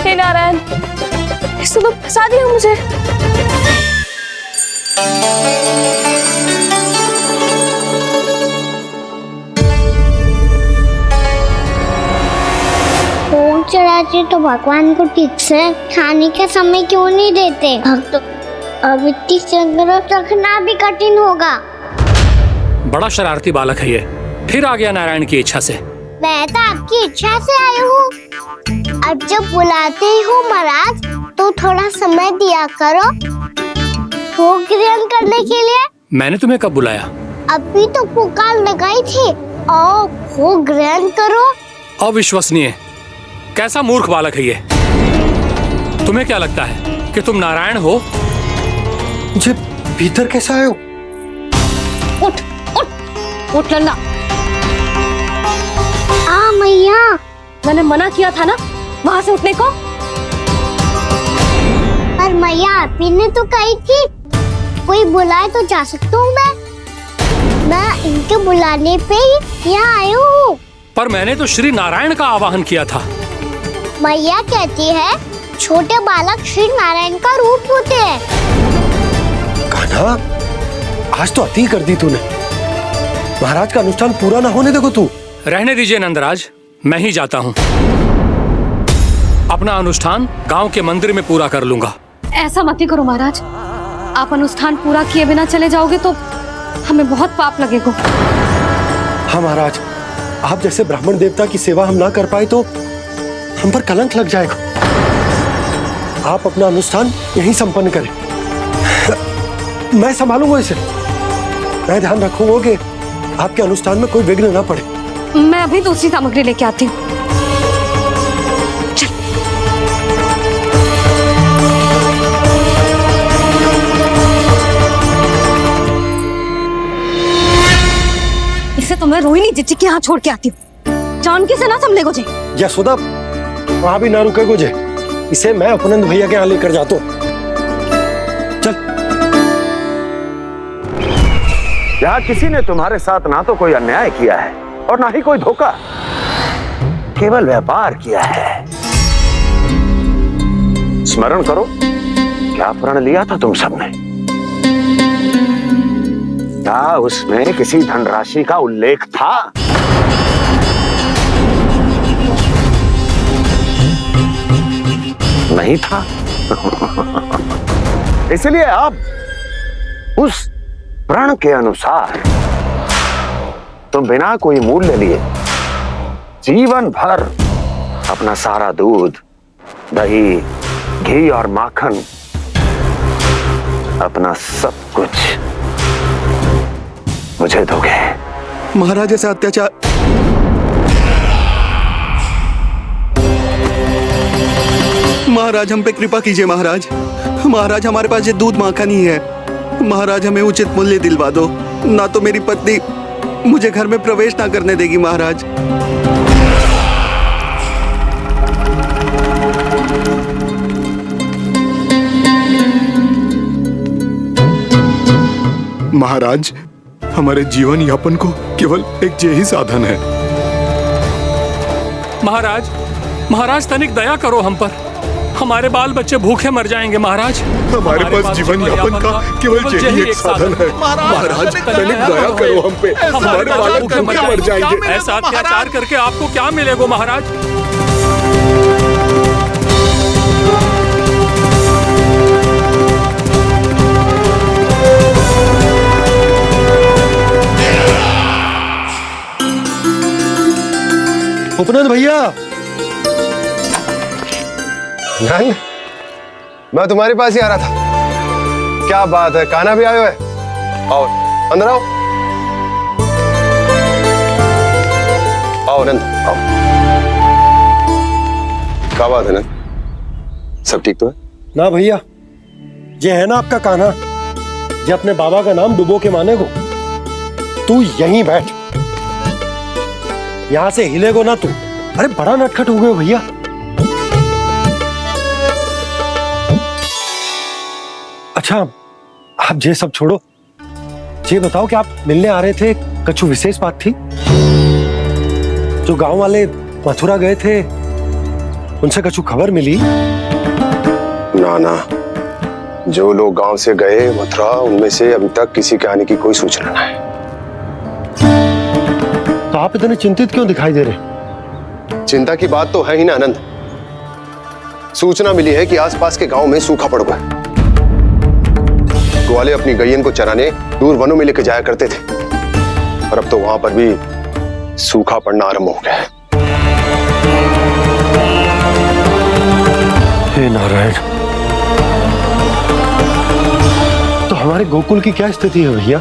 हे नारायण, इसने तो फंसा दिया मुझे। भोग चढ़ाते तो भगवान को ठीक से खाने के समय क्यों नहीं देते? भक्त अब इतनी संग्रह रखना भी कठिन होगा। बड़ा शरारती बालक है ये, फिर आ गया नारायण की इच्छा से। मैं तो आपकी इच्छा से आई हूँ। अब जब बुलाते हो महाराज तो थोड़ा समय दिया करो भोग ग्रहण करने के लिए। मैंने तुम्हें कब बुलाया? अभी तो पुकार लगाई थी, आओ भोग ग्रहण करो। अविश्वसनीय, कैसा मूर्ख बालक है ये। तुम्हें क्या लगता है कि तुम नारायण हो? मुझे भीतर कैसा आए हो? उठ उठ उठ लल्ला। मैया, मैंने मना किया था ना वहां से उठने को। पर मैया, आपी ने तो कही थी कोई बुलाए तो जा सकता हूँ मैं इनके बुलाने पे ही यहाँ आई हूँ। पर मैंने तो श्री नारायण का आवाहन किया था। मैया कहती है छोटे बालक श्री नारायण का रूप होते हैं। कान्हा, आज तो अति कर दी तूने। महाराज का अनुष्ठान पूरा ना होने देखो तू। रहने दीजिए नंदराज, मैं ही जाता हूँ। अपना अनुष्ठान गांव के मंदिर में पूरा कर लूंगा। ऐसा मत ही करो महाराज, आप अनुष्ठान पूरा किए बिना चले जाओगे तो हमें बहुत पाप लगेगा। हाँ महाराज, आप जैसे ब्राह्मण देवता की सेवा हम ना कर पाए तो हम पर कलंक लग जाएगा। आप अपना अनुष्ठान यहीं संपन्न करें, मैं संभालूंगा इसे। मैं ध्यान रखूंगा कि आपके अनुष्ठान में कोई विघ्न ना पड़े। मैं अभी दूसरी सामग्री लेके आती हूँ। इसे तो मैं रोहिणी जीजी के यहाँ छोड़ के आती हूँ। जानकी से ना संभले गुजे। यशोदा, वहां भी ना रुके गुजे। इसे मैं अपनंद भैया के यहाँ लेकर जाता हूँ। यहाँ किसी ने तुम्हारे साथ ना तो कोई अन्याय किया है और ना ही कोई धोखा, केवल व्यापार किया है। स्मरण करो, क्या प्रण लिया था तुम सबने? क्या उसमें किसी धनराशि का उल्लेख था? नहीं था। इसलिए अब उस प्रण के अनुसार तुम बिना कोई मूल्य लिए जीवन भर अपना सारा दूध, दही, घी और माखन, अपना सब कुछ मुझे दोगे। महाराज ऐसा अत्याचार। महाराज हम पे कृपा कीजिए। महाराज, महाराज हमारे पास ये दूध माखन ही है। महाराज हमें उचित मूल्य दिलवा दो, ना तो मेरी पत्नी मुझे घर में प्रवेश ना करने देगी। महाराज महाराज, हमारे जीवन यापन को केवल एक यही साधन है। महाराज, महाराज तनिक दया करो हम पर। हमारे बाल बच्चे भूखे मर जाएंगे महाराज। हमारे पास जीवन यापन का केवल यही एक साधन है। महाराज तनिक दया करो हम पे, हमारे बालक भूखे मर जाएंगे। ऐसा अत्याचार करके आपको क्या मिलेगा महाराज? उपनंद भैया, नंद, मैं तुम्हारे पास ही आ रहा था। क्या बात है, कान्हा भी आयो है? आओ अंदर आओ। आओ नंद, आओ। क्या बात है नंद, सब ठीक तो है? ना भैया, ये है ना आपका कान्हा, ये अपने बाबा का नाम डुबो के माने को। तू यहीं बैठ, यहां से हिलेगो ना तू। अरे बड़ा नटखट हो गए भैया। अच्छा, आप ये सब छोड़ो, ये बताओ कि आप मिलने आ रहे थे, कछु विशेष बात थी? जो गांव वाले मथुरा गए थे, उनसे कछु खबर मिली? ना ना, जो लोग गांव से गए मथुरा, उनमें से अभी तक किसी के आने की कोई सूचना नहीं है। तो आप इतने चिंतित क्यों दिखाई दे रहे? चिंता की बात तो है ही ना आनंद। सूचना मिली है कि आसपास के गांव में सूखा पड़ गया। ग्वाले अपनी गैयन को चराने दूर वनों में लेकर जाया करते थे, और अब तो वहां पर भी सूखा पड़ना आरंभ हो गया है। हे नारायण, तो हमारे गोकुल की क्या स्थिति है भैया?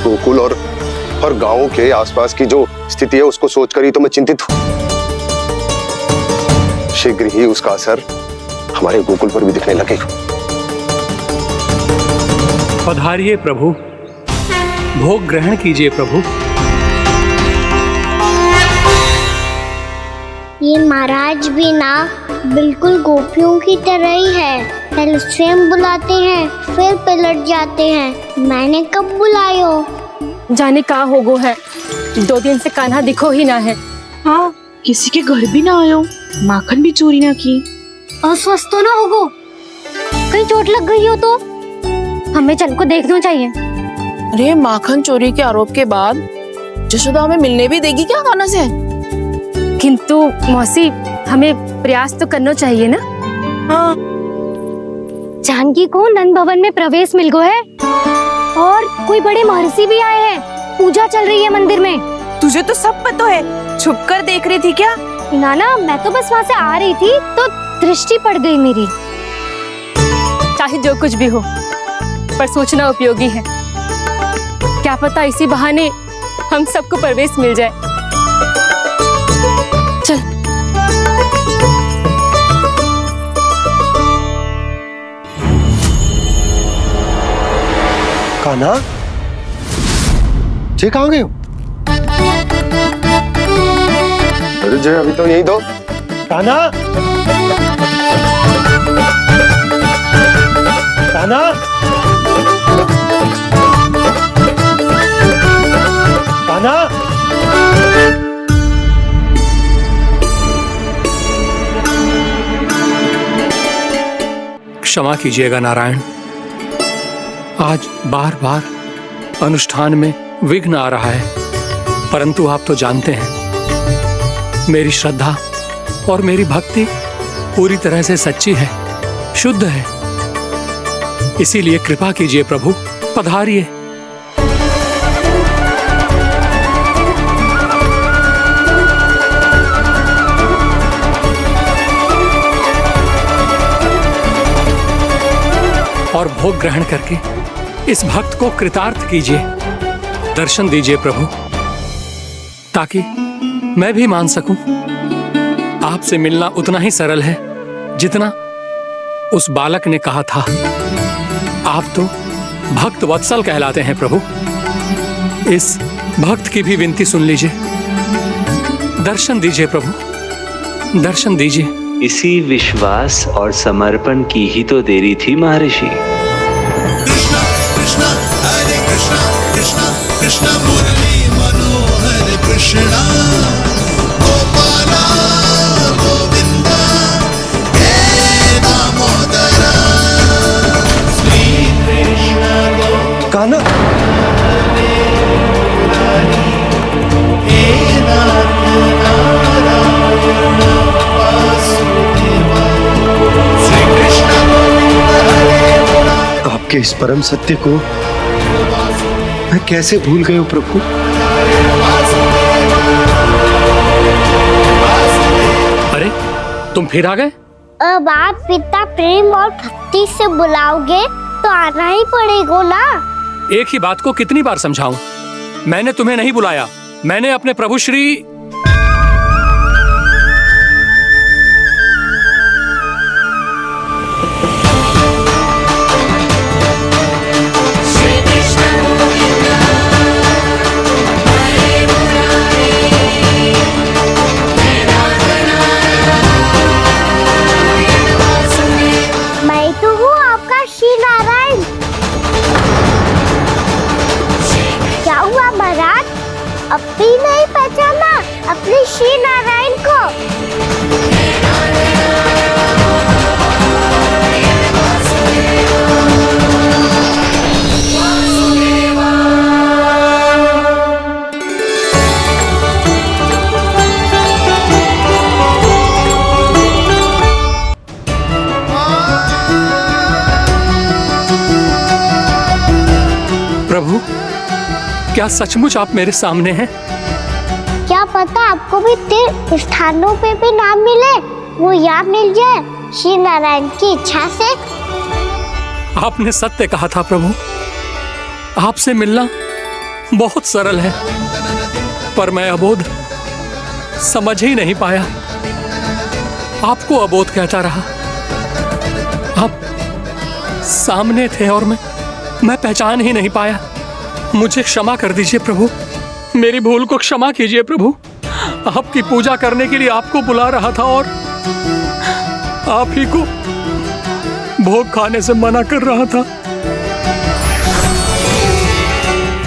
गोकुल और गांवों के आसपास की जो स्थिति है उसको सोचकर ही तो मैं चिंतित हूं। शीघ्र ही उसका असर हमारे गोकुल पर भी दिखने लगेगा। पधारिए प्रभु, भोग ग्रहण कीजिए प्रभु। ये महाराज भी ना बिल्कुल गोपियों की तरह ही है। पहले स्वयं बुलाते हैं, फिर पलट जाते हैं। मैंने कब बुलायो? जाने का होगो है, 2 दिन से कान्हा दिखो ही ना है। हाँ, किसी के घर भी ना आयो, माखन भी चोरी ना की। अस्वस्थ तो ना होगो, कहीं चोट लग गई हो तो? हमें चंद को देखना चाहिए। अरे माखन चोरी के आरोप के बाद जशोदा हमें मिलने भी देगी क्या कान्हा से? किंतु मौसी, हमें प्रयास तो करना चाहिए ना। हाँ। जानकी को नंद भवन में प्रवेश मिल गया है और कोई बड़े महर्षि भी आए हैं। पूजा चल रही है मंदिर में। तुझे तो सब पता है, छुप कर देख रही थी क्या? ना मैं तो बस वहाँ से आ रही थी तो दृष्टि पड़ गई मेरी। चाहे जो कुछ भी हो, पर सोचना उपयोगी है। क्या पता इसी बहाने हम सबको प्रवेश मिल जाए। चल। कान्हा, जय कहाँ गए हो? अरे जय अभी तो यही दो। कान्हा, कान्हा, कान्हा। क्षमा कीजिएगा नारायण, आज बार बार अनुष्ठान में विघ्न आ रहा है, परंतु आप तो जानते हैं मेरी श्रद्धा और मेरी भक्ति पूरी तरह से सच्ची है, शुद्ध है। इसीलिए कृपा कीजिए प्रभु, पधारिए। और भोग ग्रहण करके इस भक्त को कृतार्थ कीजिए। दर्शन दीजिए प्रभु, ताकि मैं भी मान सकूं। आपसे मिलना उतना ही सरल है जितना उस बालक ने कहा था। आप तो भक्त वत्सल कहलाते हैं प्रभु। इस भक्त की भी विनती सुन लीजिए। दर्शन दीजिए प्रभु, दर्शन दीजिए। इसी विश्वास और समर्पण की ही तो देरी थी महर्षि। कृष्णा कृष्णा हरे कृष्णा, कृष्णा कृष्णा मुरली मनोहर कृष्णा, गोपाला गोविंदा हे दामोदरा, श्री कृष्ण कान्हा, हे नाथ नारायण वासुदेवा, श्री कृष्ण आपके इस परम सत्य को मैं कैसे भूल गया हूं प्रभु। अरे तुम फिर आ गए? अब आप पिता प्रेम और भक्ति से बुलाओगे तो आना ही पड़ेगा ना। एक ही बात को कितनी बार समझाऊं? मैंने तुम्हें नहीं बुलाया, मैंने अपने प्रभु श्री मैं तो हूँ आपका श्री नारायण। क्या हुआ महाराज, अब भी नहीं पहचाना अपने श्री नारायण को? प्रभु, क्या सचमुच आप मेरे सामने हैं? क्या पता आपको भी तीर्थ स्थानों पे भी नाम मिले, वो यहाँ मिल जाए श्री नारायण की इच्छा से। आपने सत्य कहा था प्रभु, आपसे मिलना बहुत सरल है, पर मैं अबोध समझ ही नहीं पाया। आपको अबोध कहता रहा। आप सामने थे और मैं पहचान ही नहीं पाया। मुझे क्षमा कर दीजिए प्रभु, मेरी भूल को क्षमा कीजिए प्रभु। आपकी पूजा करने के लिए आपको बुला रहा था और आप ही को भोग खाने से मना कर रहा था।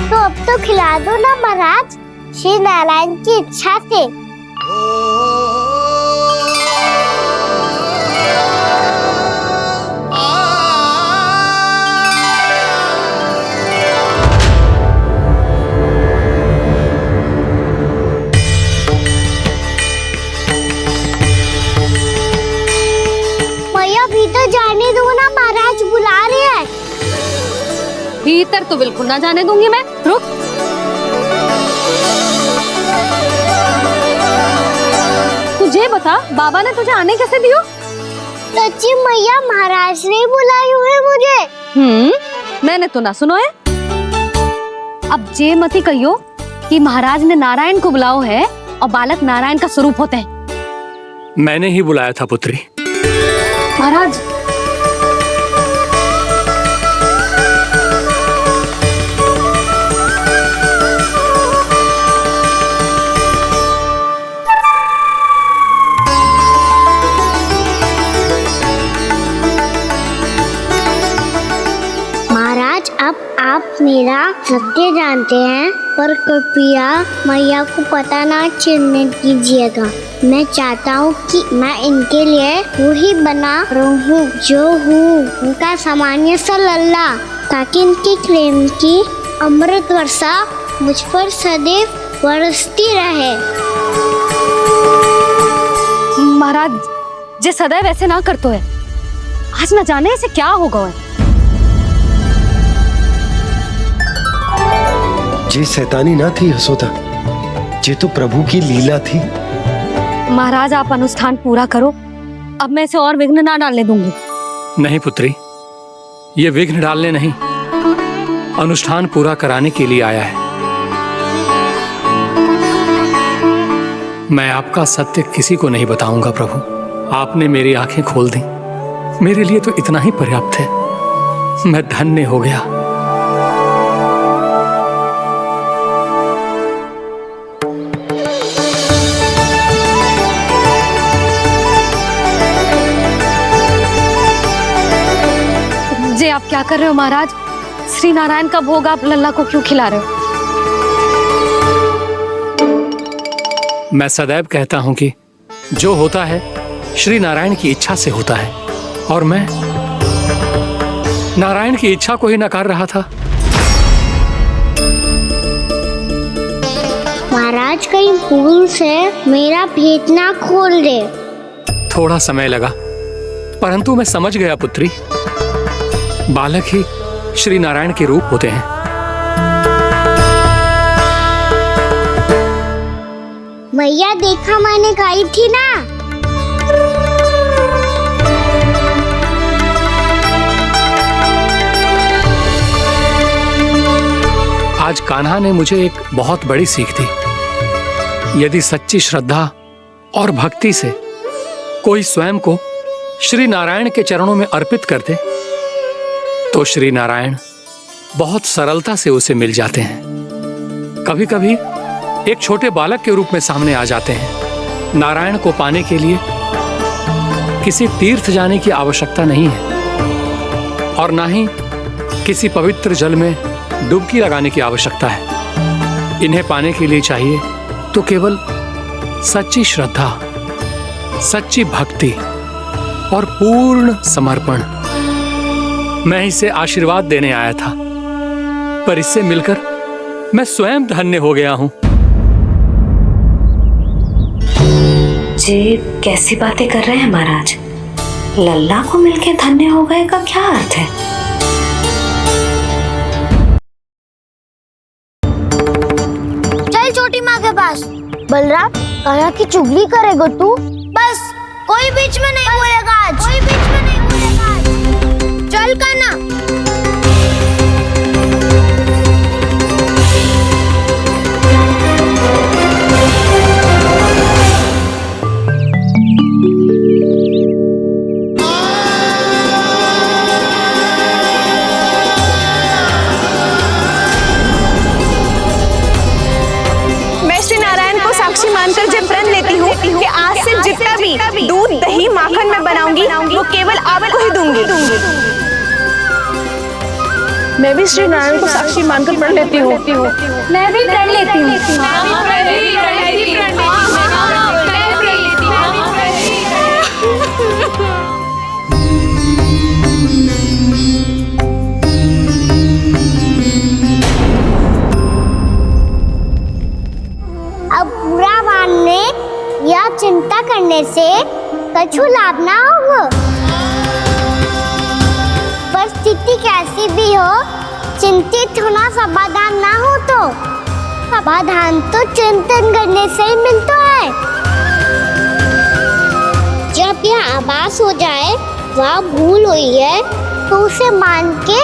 तो अब तो खिला दो ना महाराज, श्री नारायण की इच्छा से। भीतर तो बिल्कुल ना जाने दूंगी मैं। रुक। तुझे बता, बाबा ने तुझे आने कैसे दियो? सच्ची मैया, महाराज ने बुलाई हुई मुझे। मैंने तो ना सुनो है। अब जे मती कहियो कि महाराज ने नारायण को बुलाओ है और बालक नारायण का स्वरूप होते हैं। मैंने ही बुलाया था पुत्री। महाराज, अब आप मेरा सत्य जानते हैं, पर कृपया मैया को पता ना चलने दीजिएगा। मैं चाहता हूँ कि मैं इनके लिए वही बना रहूँ जो हूँ, उनका सामान्य सा लल्ला, ताकि इनके प्रेम की अमृत वर्षा मुझ पर सदैव बरसती रहे। महाराज, जे सदैव ऐसे ना करतो है, आज न जाने इसे क्या होगा है। ये शैतानी ना थी यशोदा, ये तो प्रभु की लीला थी। महाराज, आप अनुष्ठान पूरा करो, अब मैं इसे और विघ्न ना डालने दूंगी। नहीं पुत्री, ये विघ्न डालने नहीं, अनुष्ठान पूरा कराने के लिए आया है। मैं आपका सत्य किसी को नहीं बताऊंगा प्रभु। आपने मेरी आंखें खोल दी, मेरे लिए तो इतना ही पर्याप्त है। मैं धन्य हो गया। आप क्या कर रहे हो महाराज? श्री नारायण का भोग आप लल्ला को क्यों खिला रहे हो? मैं सदैव कहता हूं कि जो होता है श्री नारायण की इच्छा से होता है, और मैं नारायण की इच्छा को ही नकार रहा था। महाराज, कहीं भूल से मेरा भेद ना खोल दे। थोड़ा समय लगा, परंतु मैं समझ गया पुत्री। बालक ही श्री नारायण के रूप होते हैं। मैया, देखा मैंने गाई थी ना। आज कान्हा ने मुझे एक बहुत बड़ी सीख दी। यदि सच्ची श्रद्धा और भक्ति से कोई स्वयं को श्री नारायण के चरणों में अर्पित कर दे, तो श्री नारायण बहुत सरलता से उसे मिल जाते हैं। कभी कभी एक छोटे बालक के रूप में सामने आ जाते हैं। नारायण को पाने के लिए किसी तीर्थ जाने की आवश्यकता नहीं है, और ना ही किसी पवित्र जल में डुबकी लगाने की आवश्यकता है। इन्हें पाने के लिए चाहिए तो केवल सच्ची श्रद्धा, सच्ची भक्ति और पूर्ण समर्पण। मैं इसे आशीर्वाद देने आया था, पर इससे मिलकर मैं स्वयं धन्य हो गया हूं। जी कैसी बातें कर रहे हैं महाराज? लल्ला को मिलके धन्य हो गए का क्या अर्थ है? चल छोटी माँ के पास। बलराम, कान्हा की चुगली करेगा तू? बस, कोई बीच में नहीं बोलेगा आज। कोई बीच में नहीं बोलेगा आज। चल कान्हा। साक्षी मानकर जब प्रण लेती हूँ कि आज से जितना भी दूध, दही, माखन मैं बनाऊंगी वो केवल आपको ही दूंगी। मैं भी श्री नारायण को साक्षी मानकर प्रण लेती हूँ। मैं भी प्रण लेती हूँ। अब बुरा मानने या चिंता करने से कछु लाभ ना होगा। परिस्थिति कैसी भी हो, चिंतित होना समाधान ना हो तो समाधान तो चिंतन करने से ही मिलता है। जब यह आभास हो जाए वह भूल हुई है तो उसे मान के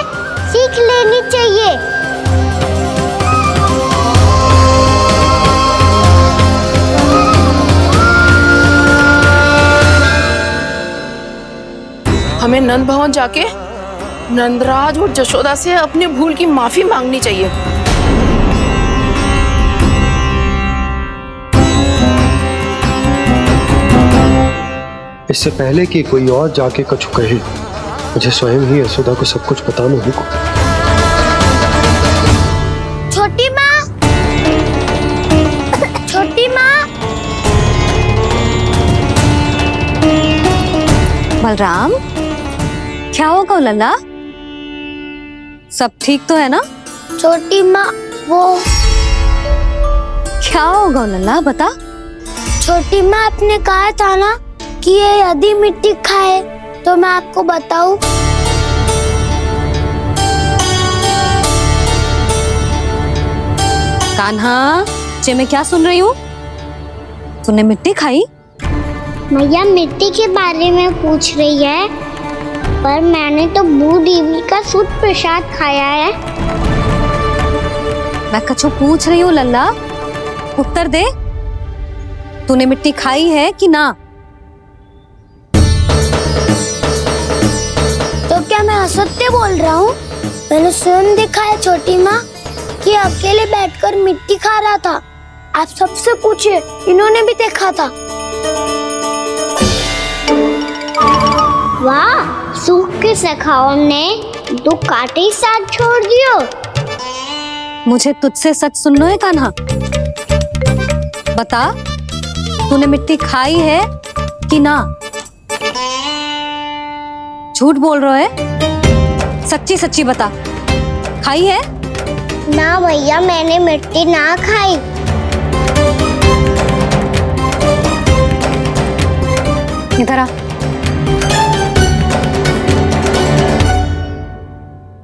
सीख लेनी चाहिए। हमें नंद भवन जाके नंदराज और जशोदा से अपनी भूल की माफी मांगनी चाहिए। इससे पहले कि कोई और जाके कछु कहे, मुझे स्वयं ही यशोदा को सब कुछ बताना होगा। छोटी माँ, छोटी माँ। बलराम, क्या होगा लल्ला? सब ठीक तो है ना? छोटी माँ, वो क्या होगा लल्ला, बता। छोटी माँ, आपने कहा था ना कि ये यदि मिट्टी खाए तो मैं आपको बताऊं। कान्हा, चे मैं क्या सुन रही हूँ? तूने मिट्टी खाई? मैया मिट्टी के बारे में पूछ रही है, पर मैंने तो भू देवी का शुद्ध प्रसाद खाया है। मैं कछु पूछ रही हूँ लल्ला, उत्तर दे। तूने मिट्टी खाई है कि ना? तो क्या मैं असत्य बोल रहा हूँ? मैंने स्वयं देखा है छोटी माँ कि अकेले बैठकर मिट्टी खा रहा था। आप सबसे पूछिए, इन्होंने भी देखा था। वाह, सूख के सखाओं ने 2 कांटे ही साथ छोड़ दियो। मुझे तुझसे सच सुनना है कान्हा। बता, तूने मिट्टी खाई है कि ना? झूठ बोल रहा है, सच्ची सच्ची बता, खाई है? ना भैया, मैंने मिट्टी ना खाई। इधर आ।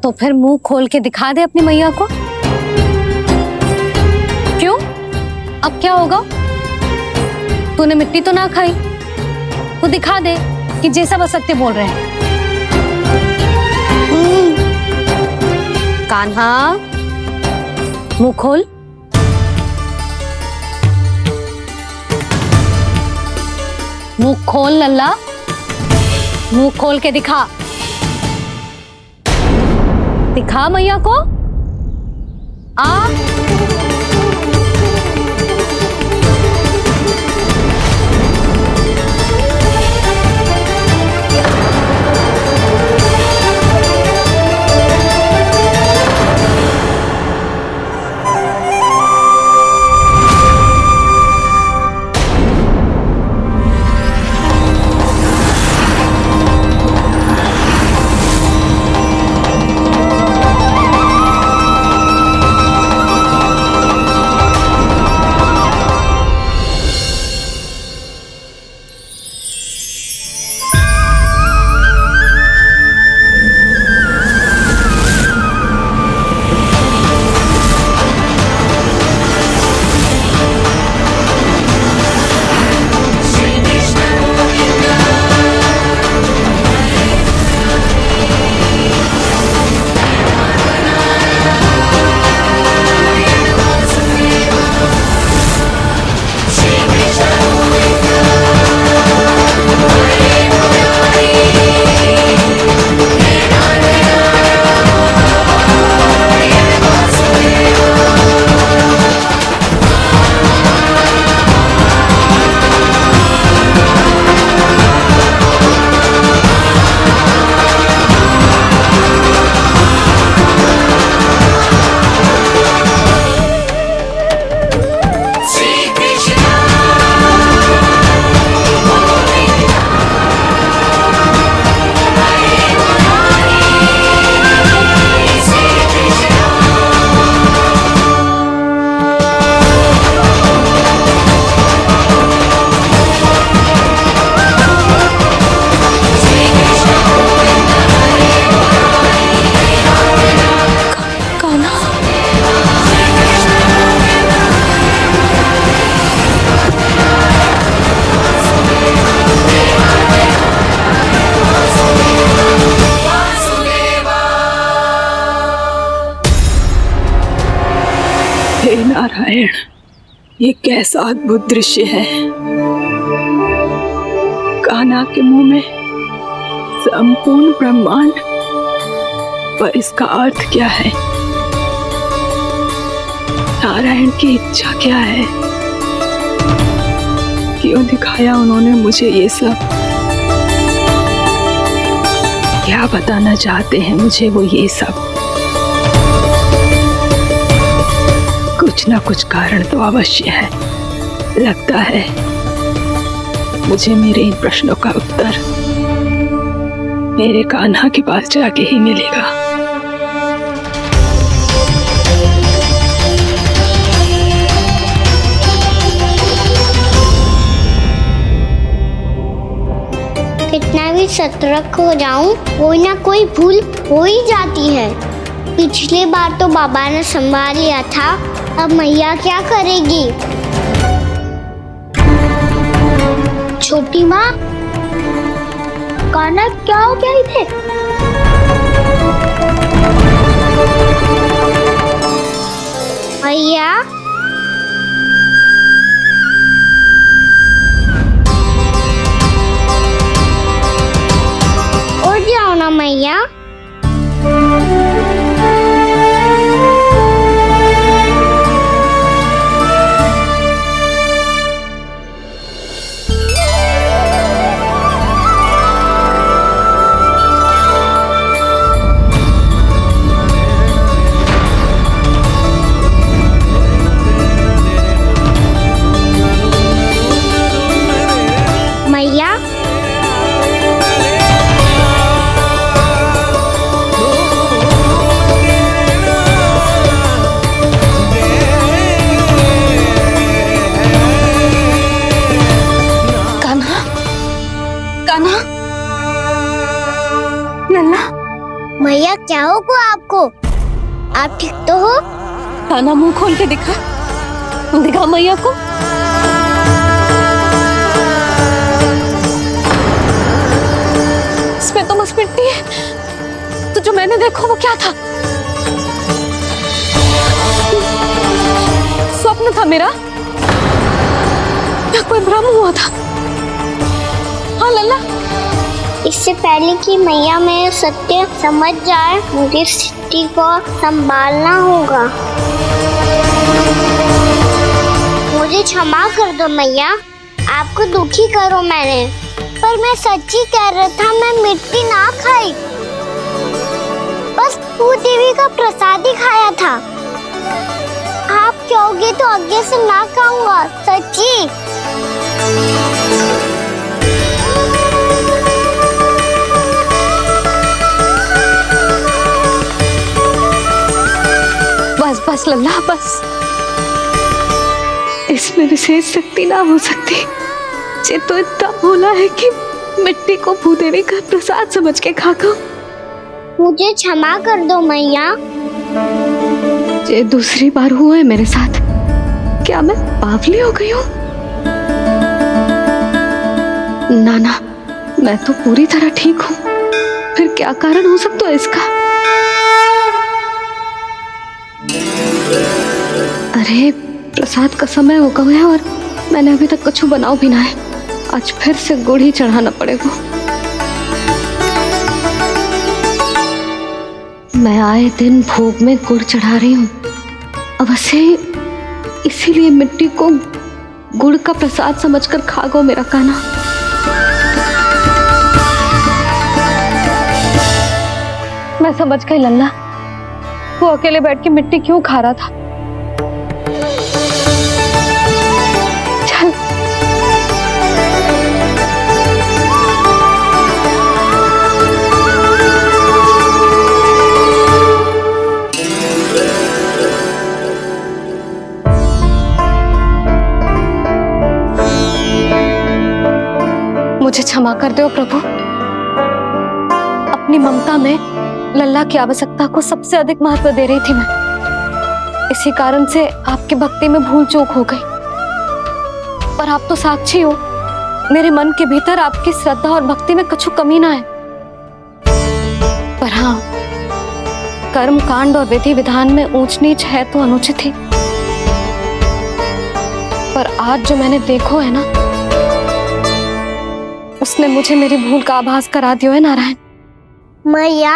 तो फिर मुंह खोल के दिखा दे अपनी मैया को। क्यों? अब क्या होगा? तूने मिट्टी तो ना खाई, तो दिखा दे कि जे सब असत्य बोल रहे हैं। कान्हा, मुंह खोल। मुंह खोल लल्ला, मुंह खोल के दिखा। दिखा मैया को। आ नारायण, ये कैसा अद्भुत दृश्य है। कान्हा के मुंह में संपूर्ण ब्रह्मांड, पर इसका अर्थ क्या है? नारायण की इच्छा क्या है? क्यों दिखाया उन्होंने मुझे ये सब? क्या बताना चाहते हैं मुझे वो ये सब? कुछ ना कुछ कारण तो अवश्य है। लगता है मुझे मेरे इन प्रश्नों का उत्तर मेरे कान्हा के पास जाके ही मिलेगा। कितना भी सतर्क हो जाऊं, कोई ना कोई भूल हो ही जाती है। पिछली बार तो बाबा ने संभाल लिया था, अब मैया क्या करेगी? छोटी माँ, कान्हा क्या हो गया इधर? मैया, उठ जाओ ना मैया। मैया, कान्हा, कान्हा, लल्ला। मैया क्या होगा आपको? आप ठीक तो हो? कान्हा, मुंह खोल के दिखा, दिखा मैया को। इसमें तो बस मिट्टी है, तो जो मैंने देखा वो क्या था? स्वप्न था मेरा या कोई भ्रम हुआ था? हाँ लल्ला, इससे पहले कि मैया मेरे सत्य समझ जाए, मुझे स्थिति को संभालना होगा। मुझे क्षमा कर दो मैया, आपको दुखी करो मैंने, पर मैं सच्ची कह रहा था, मैं मिट्टी ना खाई, बस तू देवी का प्रसाद ही खाया था। आप कहोगे तो आगे से ना खाऊंगा, सच्ची। बस बस लल्ला, बस। इसमें विशेष शक्ति ना हो सकती। ये तो इतना भोला है कि मिट्टी को भूदेवी का प्रसाद समझ के खागा। मुझे क्षमा कर दो मैया। ये दूसरी बार हुआ है मेरे साथ। क्या मैं बावली हो गई हूँ? ना ना, मैं तो पूरी तरह ठीक हूँ। फिर क्या कारण हो सकता है इसका? अरे प्रसाद का समय हो गया है और मैंने अभी तक कुछ बनाओ भी ना है। आज फिर से गुड़ ही चढ़ाना पड़ेगा। मैं आए दिन भोग में गुड़ चढ़ा रही हूँ, अवश्य इसीलिए मिट्टी को गुड़ का प्रसाद समझकर खागो मेरा कान्हा। मैं समझ गई लल्ला, वो अकेले बैठ के मिट्टी क्यों खा रहा था। चल मुझे क्षमा कर दो प्रभु। अपनी ममता में लल्ला की आवश्यकता को सबसे अधिक महत्व दे रही थी मैं। इसी कारण से आपकी भक्ति में भूल चूक हो गई। पर आप तो साक्षी हो, मेरे मन के भीतर आपकी श्रद्धा और भक्ति में कुछ कमी ना है। पर हाँ, कर्म कांड और विधि विधान में ऊंच नीच है तो अनुचित ही। पर आज जो मैंने देखो है ना, उसने मुझे मेरी भूल का आभास करा दियो है नारायण। मैया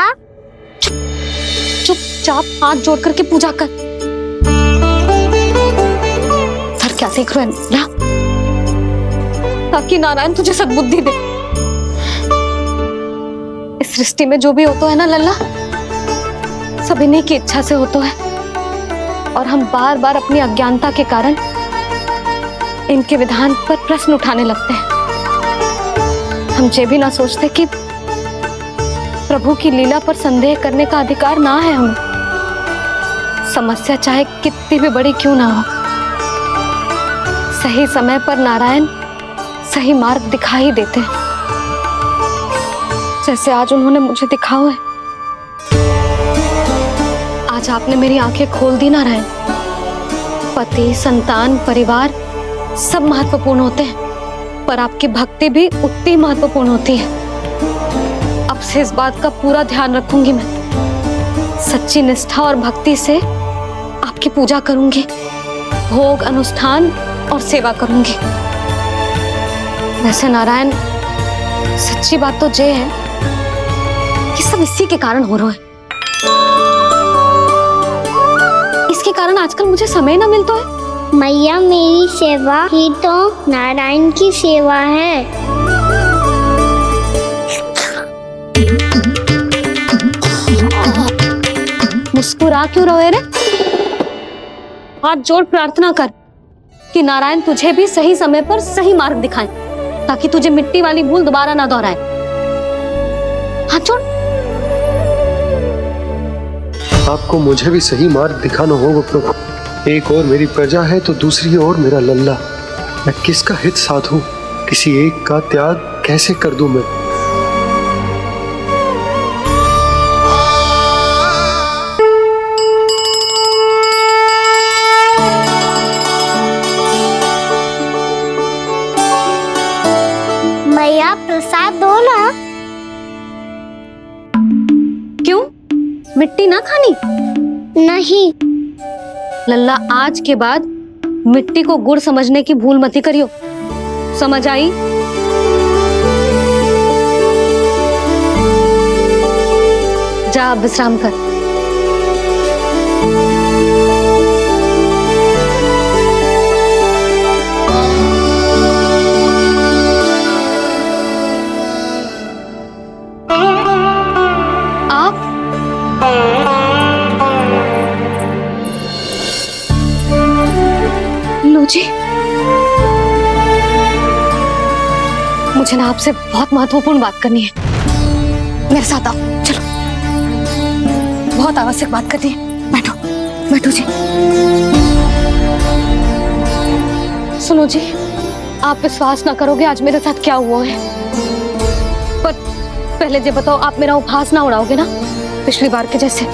चुपचाप हाथ जोड़ करके पूजा कर। फिर क्या देख रहे हैं ना? ताकि नारायण तुझे सद्बुद्धि दे। इस सृष्टि में जो भी होता है ना लल्ला, सब इन्हीं की इच्छा से होता है। और हम बार बार अपनी अज्ञानता के कारण इनके विधान पर प्रश्न उठाने लगते हैं। हम ये भी ना सोचते कि प्रभु की लीला पर संदेह करने का अधिकार ना है हमें। समस्या चाहे कितनी भी बड़ी क्यों ना हो, सही समय पर नारायण सही मार्ग दिखा ही देते हैं, जैसे आज उन्होंने मुझे दिखाओ है। आज आपने मेरी आंखें खोल दी नारायण। पति, संतान, परिवार सब महत्वपूर्ण होते हैं, पर आपकी भक्ति भी उतनी महत्वपूर्ण होती है। अब से इस बात का पूरा ध्यान रखूंगी मैं। सच्ची निष्ठा और भक्ति से आपकी पूजा करूंगी, भोग, अनुष्ठान और सेवा करूंगी। वैसे नारायण, सच्ची बात तो ये है कि सब इसी के कारण हो रहा है। इसके कारण आजकल मुझे समय ना मिलता है। मैया, मेरी सेवा ही तो नारायण की सेवा है। मुस्कुरा क्यों रहे रे? हाथ जोड़ प्रार्थना कर कि नारायण तुझे भी सही समय पर सही मार्ग दिखाएं, ताकि तुझे मिट्टी वाली भूल दोबारा ना दोहराए। हाथ जोड़। आपको मुझे भी सही मार्ग दिखाना होगा प्रभु। एक और मेरी प्रजा है तो दूसरी ओर मेरा लल्ला। मैं किसका हित साधूं? किसी एक का त्याग कैसे कर दूं मैं? मैया, प्रसाद दो ना। क्यों? मिट्टी ना खानी? नहीं। लल्ला, आज के बाद मिट्टी को गुड़ समझने की भूल मत करियो। समझ आई? जा विश्राम कर। आप लो जी, मुझे ना आपसे बहुत महत्वपूर्ण बात करनी है। मेरे साथ आओ, चलो। बहुत आवश्यक बात करनी है। बैठो, बैठो जी। सुनो जी, आप विश्वास ना करोगे आज मेरे साथ क्या हुआ है। पर पहले ये बताओ, आप मेरा उपहास ना उड़ाओगे ना, पिछली बार के जैसे?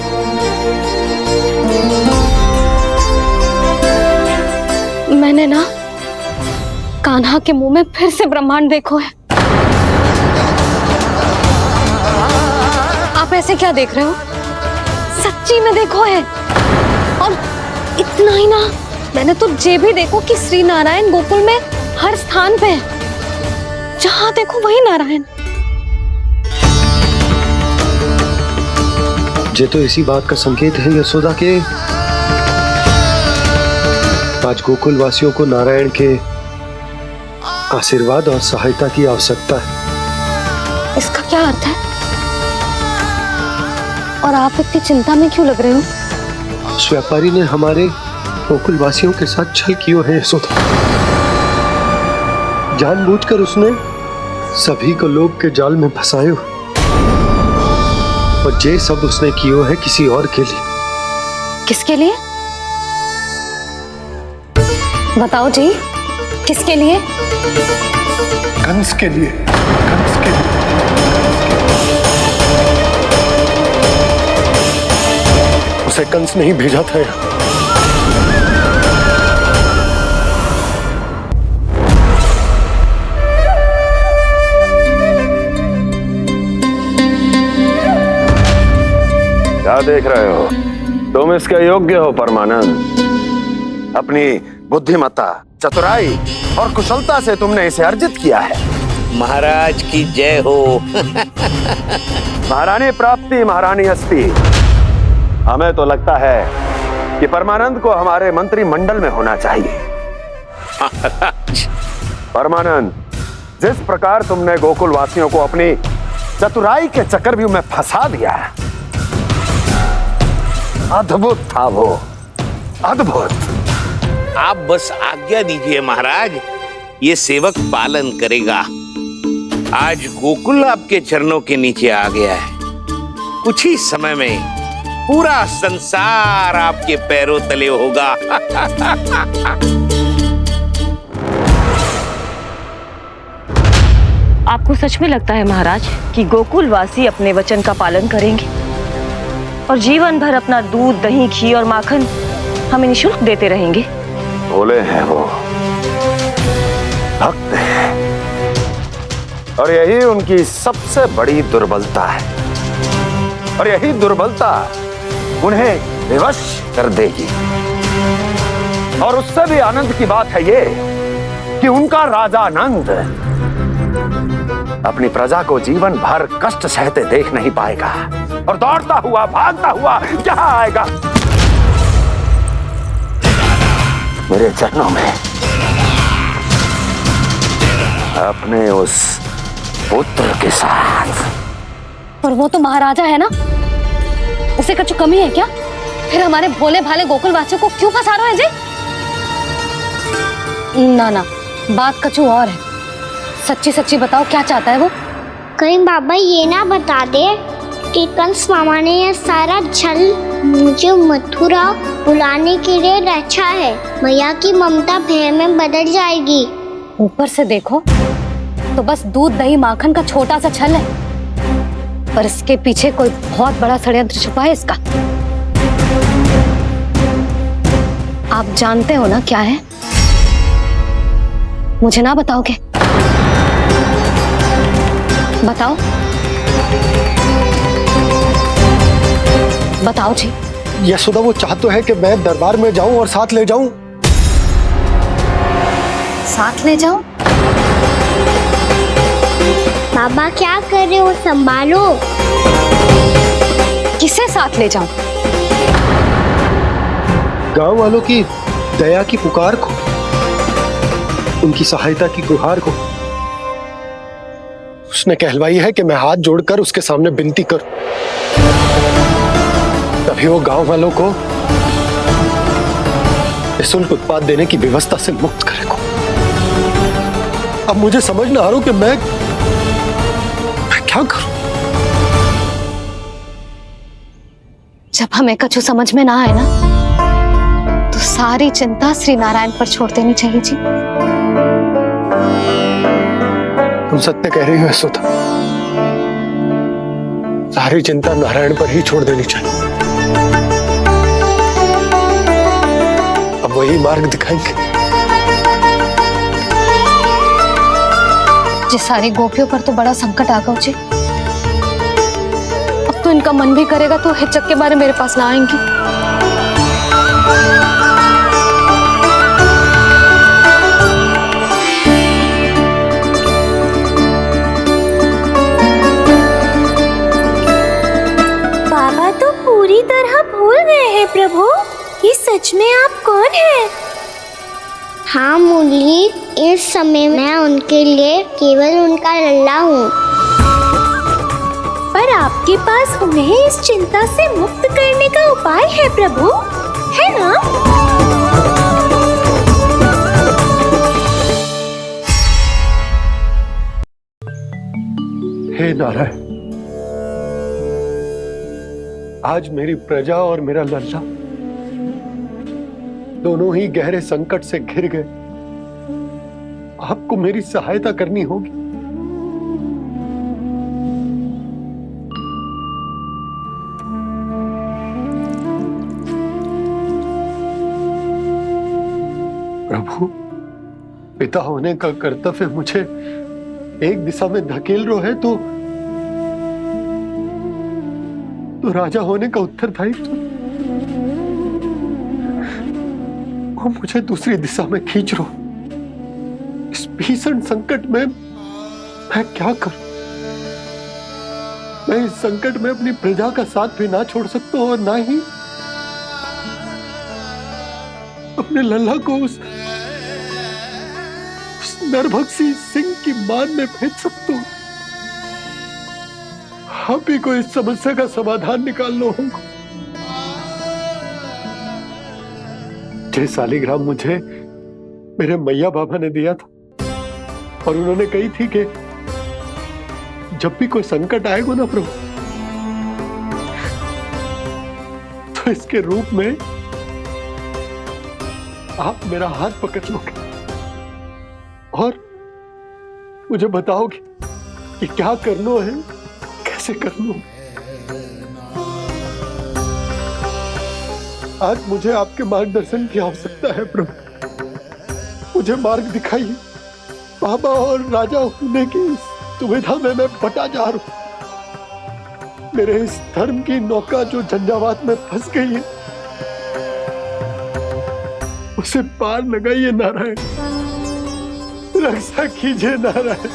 मैंने ना कान्हा के मुंह में फिर से ब्रह्मांड देखो है। आप ऐसे क्या देख रहे हो? सच्ची में देखो है। और इतना ही ना, मैंने तो ये भी देखो कि श्री नारायण गोकुल में हर स्थान पे है। जहां देखो वही नारायण। ये तो इसी बात का संकेत है यशोदा के आज गोकुल वासियों को नारायण के आशीर्वाद और सहायता की आवश्यकता है। इसका क्या अर्थ है? और आप इतनी चिंता में क्यों लग रहे हो? उस व्यापारी ने हमारे गोकुल वासियों के साथ छल किया है यशोदा। जानबूझकर उसने सभी को लोभ के जाल में फंसाए। और ये सब उसने किया है किसी और के लिए। किसके लिए? बताओ जी, किसके लिए? कंस के लिए। कंस के लिए। उसे कंस नहीं भेजा था यहाँ। क्या देख रहे हो? तुम इसके योग्य हो परमानंद। अपनी बुद्धिमत्ता चतुराई और कुशलता से तुमने इसे अर्जित किया है। महाराज की जय हो। महारानी प्राप्ति महारानी हस्ती। हमें तो लगता है कि परमानंद को हमारे मंत्रिमंडल में होना चाहिए। परमानंद, जिस प्रकार तुमने गोकुल वासियों को अपनी चतुराई के चक्रव्यूह में फंसा दिया, अद्भुत था वो, अद्भुत। आप बस आज्ञा दीजिए महाराज, ये सेवक पालन करेगा। आज गोकुल आपके चरणों के नीचे आ गया है। कुछ ही समय में पूरा संसार आपके पैरों तले होगा। आपको सच में लगता है महाराज कि गोकुल वासी अपने वचन का पालन करेंगे और जीवन भर अपना दूध, दही, घी और माखन हमें निःशुल्क देते रहेंगे? भोले हैं वो, भक्त हैं, और यही उनकी सबसे बड़ी दुर्बलता है। और यही दुर्बलता उन्हें विवश कर देगी। और उससे भी आनंद की बात है ये कि उनका राजा नंद अपनी प्रजा को जीवन भर कष्ट सहते देख नहीं पाएगा और दौड़ता हुआ, भागता हुआ यहाँ आएगा मेरे चरणों में, अपने उस पुत्र के साथ। पर वो तो महाराजा है ना, उसे कुछ कमी है क्या? फिर हमारे भोले भाले गोकुल वासियों को क्यों फंसा रहे हैं जी? ना ना, बात कुछ और है। सच्ची सच्ची बताओ, क्या चाहता है वो? कहीं बाबा ये ना बता दे कि कंस मामा ने यह सारा छल मुझे मथुरा बुलाने के लिए रचा है। मैया की ममता भय में बदल जाएगी। ऊपर से देखो तो बस दूध, दही, माखन का छोटा सा छल है, पर इसके पीछे कोई बहुत बड़ा षड्यंत्र छुपा है इसका। आप जानते हो ना क्या है? मुझे ना बताओगे? बताओ बताओ जी। यशोदा, वो चाह तो है कि मैं दरबार में जाऊं और साथ ले जाऊं। साथ ले जाऊं? बाबा क्या कर रहे हो, संभालो। किसे साथ ले जाऊं? गांव वालों की दया की पुकार को, उनकी सहायता की गुहार को। उसने कहलवाई है कि मैं हाथ जोड़कर उसके सामने विनती करूं, तभी वो गांव वालों को निःशुल्क उत्पाद देने की व्यवस्था से मुक्त करेगा। अब मुझे समझ ना आ रहा कि मैं क्या करूं। जब हमें कछु समझ में ना आए ना, तो सारी चिंता श्री नारायण पर छोड़ देनी चाहिए जी। तुम सत्य कह रही हो यशोदा, सारी चिंता नारायण पर ही छोड़ देनी चाहिए। अब वही मार्ग दिखाएंगे। जी सारी गोपियों पर तो बड़ा संकट आ गया जी। अब तो इनका मन भी करेगा तो हिचक के बारे मेरे पास ना आएंगी। बाबा तो पूरी तरह भूल गए हैं प्रभु, ये सच में आप कौन हैं? हाँ मुरली, इस समय मैं उनके लिए केवल उनका लल्ला हूँ। पर आपके पास उन्हें इस चिंता से मुक्त करने का उपाय है प्रभु, है ना? हे नारायण, आज मेरी प्रजा और मेरा लल्ला दोनों ही गहरे संकट से घिर गए। आपको मेरी सहायता करनी होगी। प्रभु, पिता होने का कर्तव्य मुझे एक दिशा में धकेल रो है तो राजा होने का उत्तरदायित्व वो मुझे दूसरी दिशा में खींच रो। भीषण संकट में मैं क्या करूं? मैं इस संकट में अपनी प्रजा का साथ भी ना छोड़ सकता हूं और ना ही अपने लल्ला को उस नरभक्षी सिंह की मान में भेज सकता हूं। आप ही को इस समस्या का समाधान निकालना होगा। जय सालिग्राम मुझे मेरे मैया बाबा ने दिया था और उन्होंने कही थी कि जब भी कोई संकट आएगा ना प्रभु, तो इसके रूप में आप मेरा हाथ पकड़ लोगे और मुझे बताओगे कि क्या करना है, कैसे करना है। आज मुझे आपके मार्गदर्शन की आवश्यकता है प्रभु। मुझे मार्ग दिखाइए। बाबा और राजा होने की इस दुविधा में मैं बटा जा रहा हूं। मेरे इस धर्म की नौका जो झंझावात में फंस गई है, उसे पार लगाइए नारायण, रक्षा कीजिए नारायण।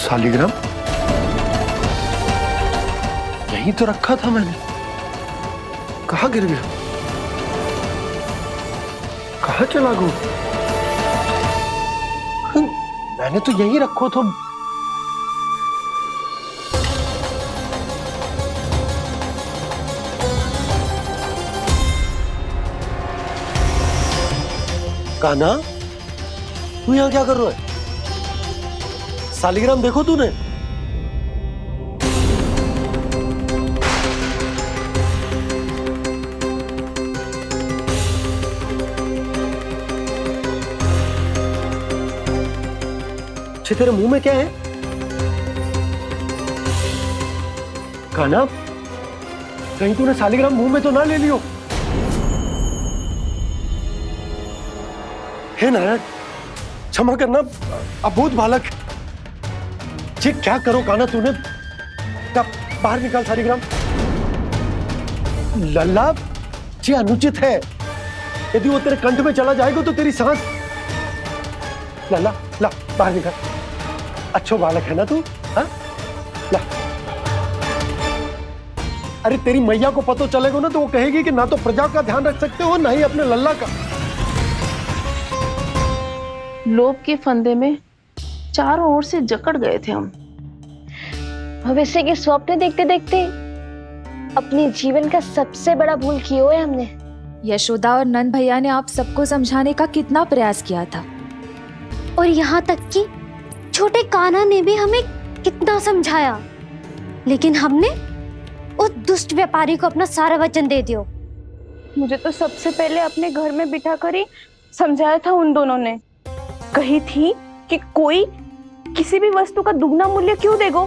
सालिग्राम यहीं तो रखा था मैंने, कहाँ गिर गया, कहाँ चला गया? मैंने तो यहीं रखो तो। कान्हा, तू यहाँ क्या कर रहा है? सालिग्राम देखो तूने? अच्छे, तेरे मुंह में क्या है? कान्हा, कहीं तूने सालिग्राम मुंह में तो ना ले लियो? हे नारायण, क्षमा करना, अबोध बालक। ये क्या करो कान्हा तूने? बाहर निकाल सालिग्राम। लल्ला, ये अनुचित है। यदि वो तेरे कंठ में चला जाएगा तो तेरी सांस। लल्ला, ला बाहर निकाल। अच्छो बालक है ना तू? हाँ, ला। अरे तेरी मैया को पता चलेगा ना तो वो कहेगी कि ना तो प्रजा का ध्यान रख सकते हो, ना ही अपने लल्ला का। लोभ के फंदे में चारों ओर से जकड़ गए थे हम। भविष्य के स्वप्न देखते देखते अपने जीवन का सबसे बड़ा भूल किया है हमने। यशोदा और नंद भैया ने आप सबको समझाने का कितना प्रयास किया था, और यहाँ तक कि छोटे कान्हा ने भी हमें कितना समझाया, लेकिन हमने उस दुष्ट व्यापारी को अपना सारा वचन दे दिया। मुझे तो सबसे पहले अपने घर में बिठा कर ही समझाया था उन दोनों ने। कही थी कि कोई किसी भी वस्तु का दुगना मूल्य क्यों देगा,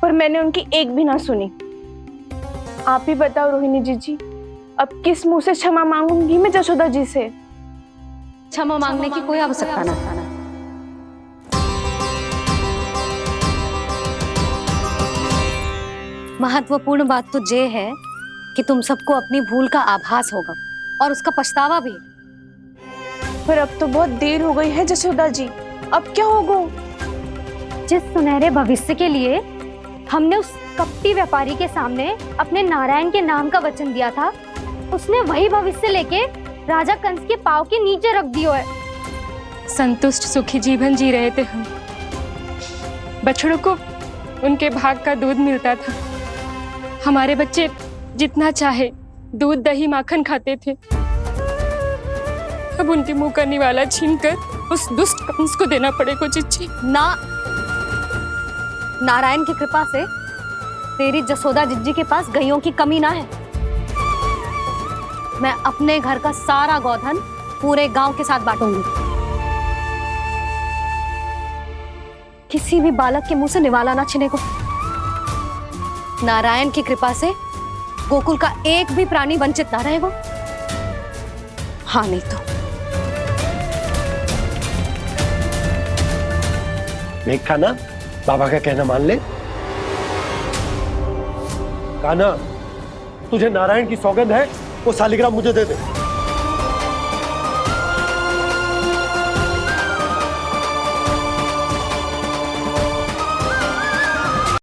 पर मैंने उनकी एक भी ना सुनी। आप ही बताओ रोहिणी जी, अब किस मुंह से क्षमा मांगूंगी मैं जशोदा जी से? क्षमा मांगने की कोई आवश्यकता ना। महत्वपूर्ण बात तो ये है कि तुम सबको अपनी भूल का आभास होगा और उसका पछतावा भी। पर अब तो बहुत देर हो गई है जशोदा जी, अब क्या होगा? जिस सुनहरे भविष्य के लिए हमने उस कपटी व्यापारी के सामने अपने नारायण के नाम का वचन दिया था, उसने वही भविष्य लेके राजा कंस के पांव के नीचे रख दिया है। संतुष्ट सुखी जीवन जी रहे थे हम। बछड़ों को उनके भाग का दूध मिलता था। हमारे बच्चे जितना चाहे दूध दही माखन खाते थे। अब उनके मुंह का निवाला छीनकर उस दुष्ट कंस को देना पड़ेगा चिच्ची। ना, नारायण की कृपा से तेरी जसोदा जिज्जी के पास गैयों की कमी ना है। मैं अपने घर का सारा गोधन पूरे गांव के साथ बांटूंगी। किसी भी बालक के मुंह से निवाला ना छिने को। नारायण की कृपा से गोकुल का एक भी प्राणी वंचित ना रहेगा। हाँ नहीं तो देख कान्हा, बाबा का कहना मान ले। कान्हा, तुझे नारायण की सौगंध है, वो शालिग्राम मुझे दे दे।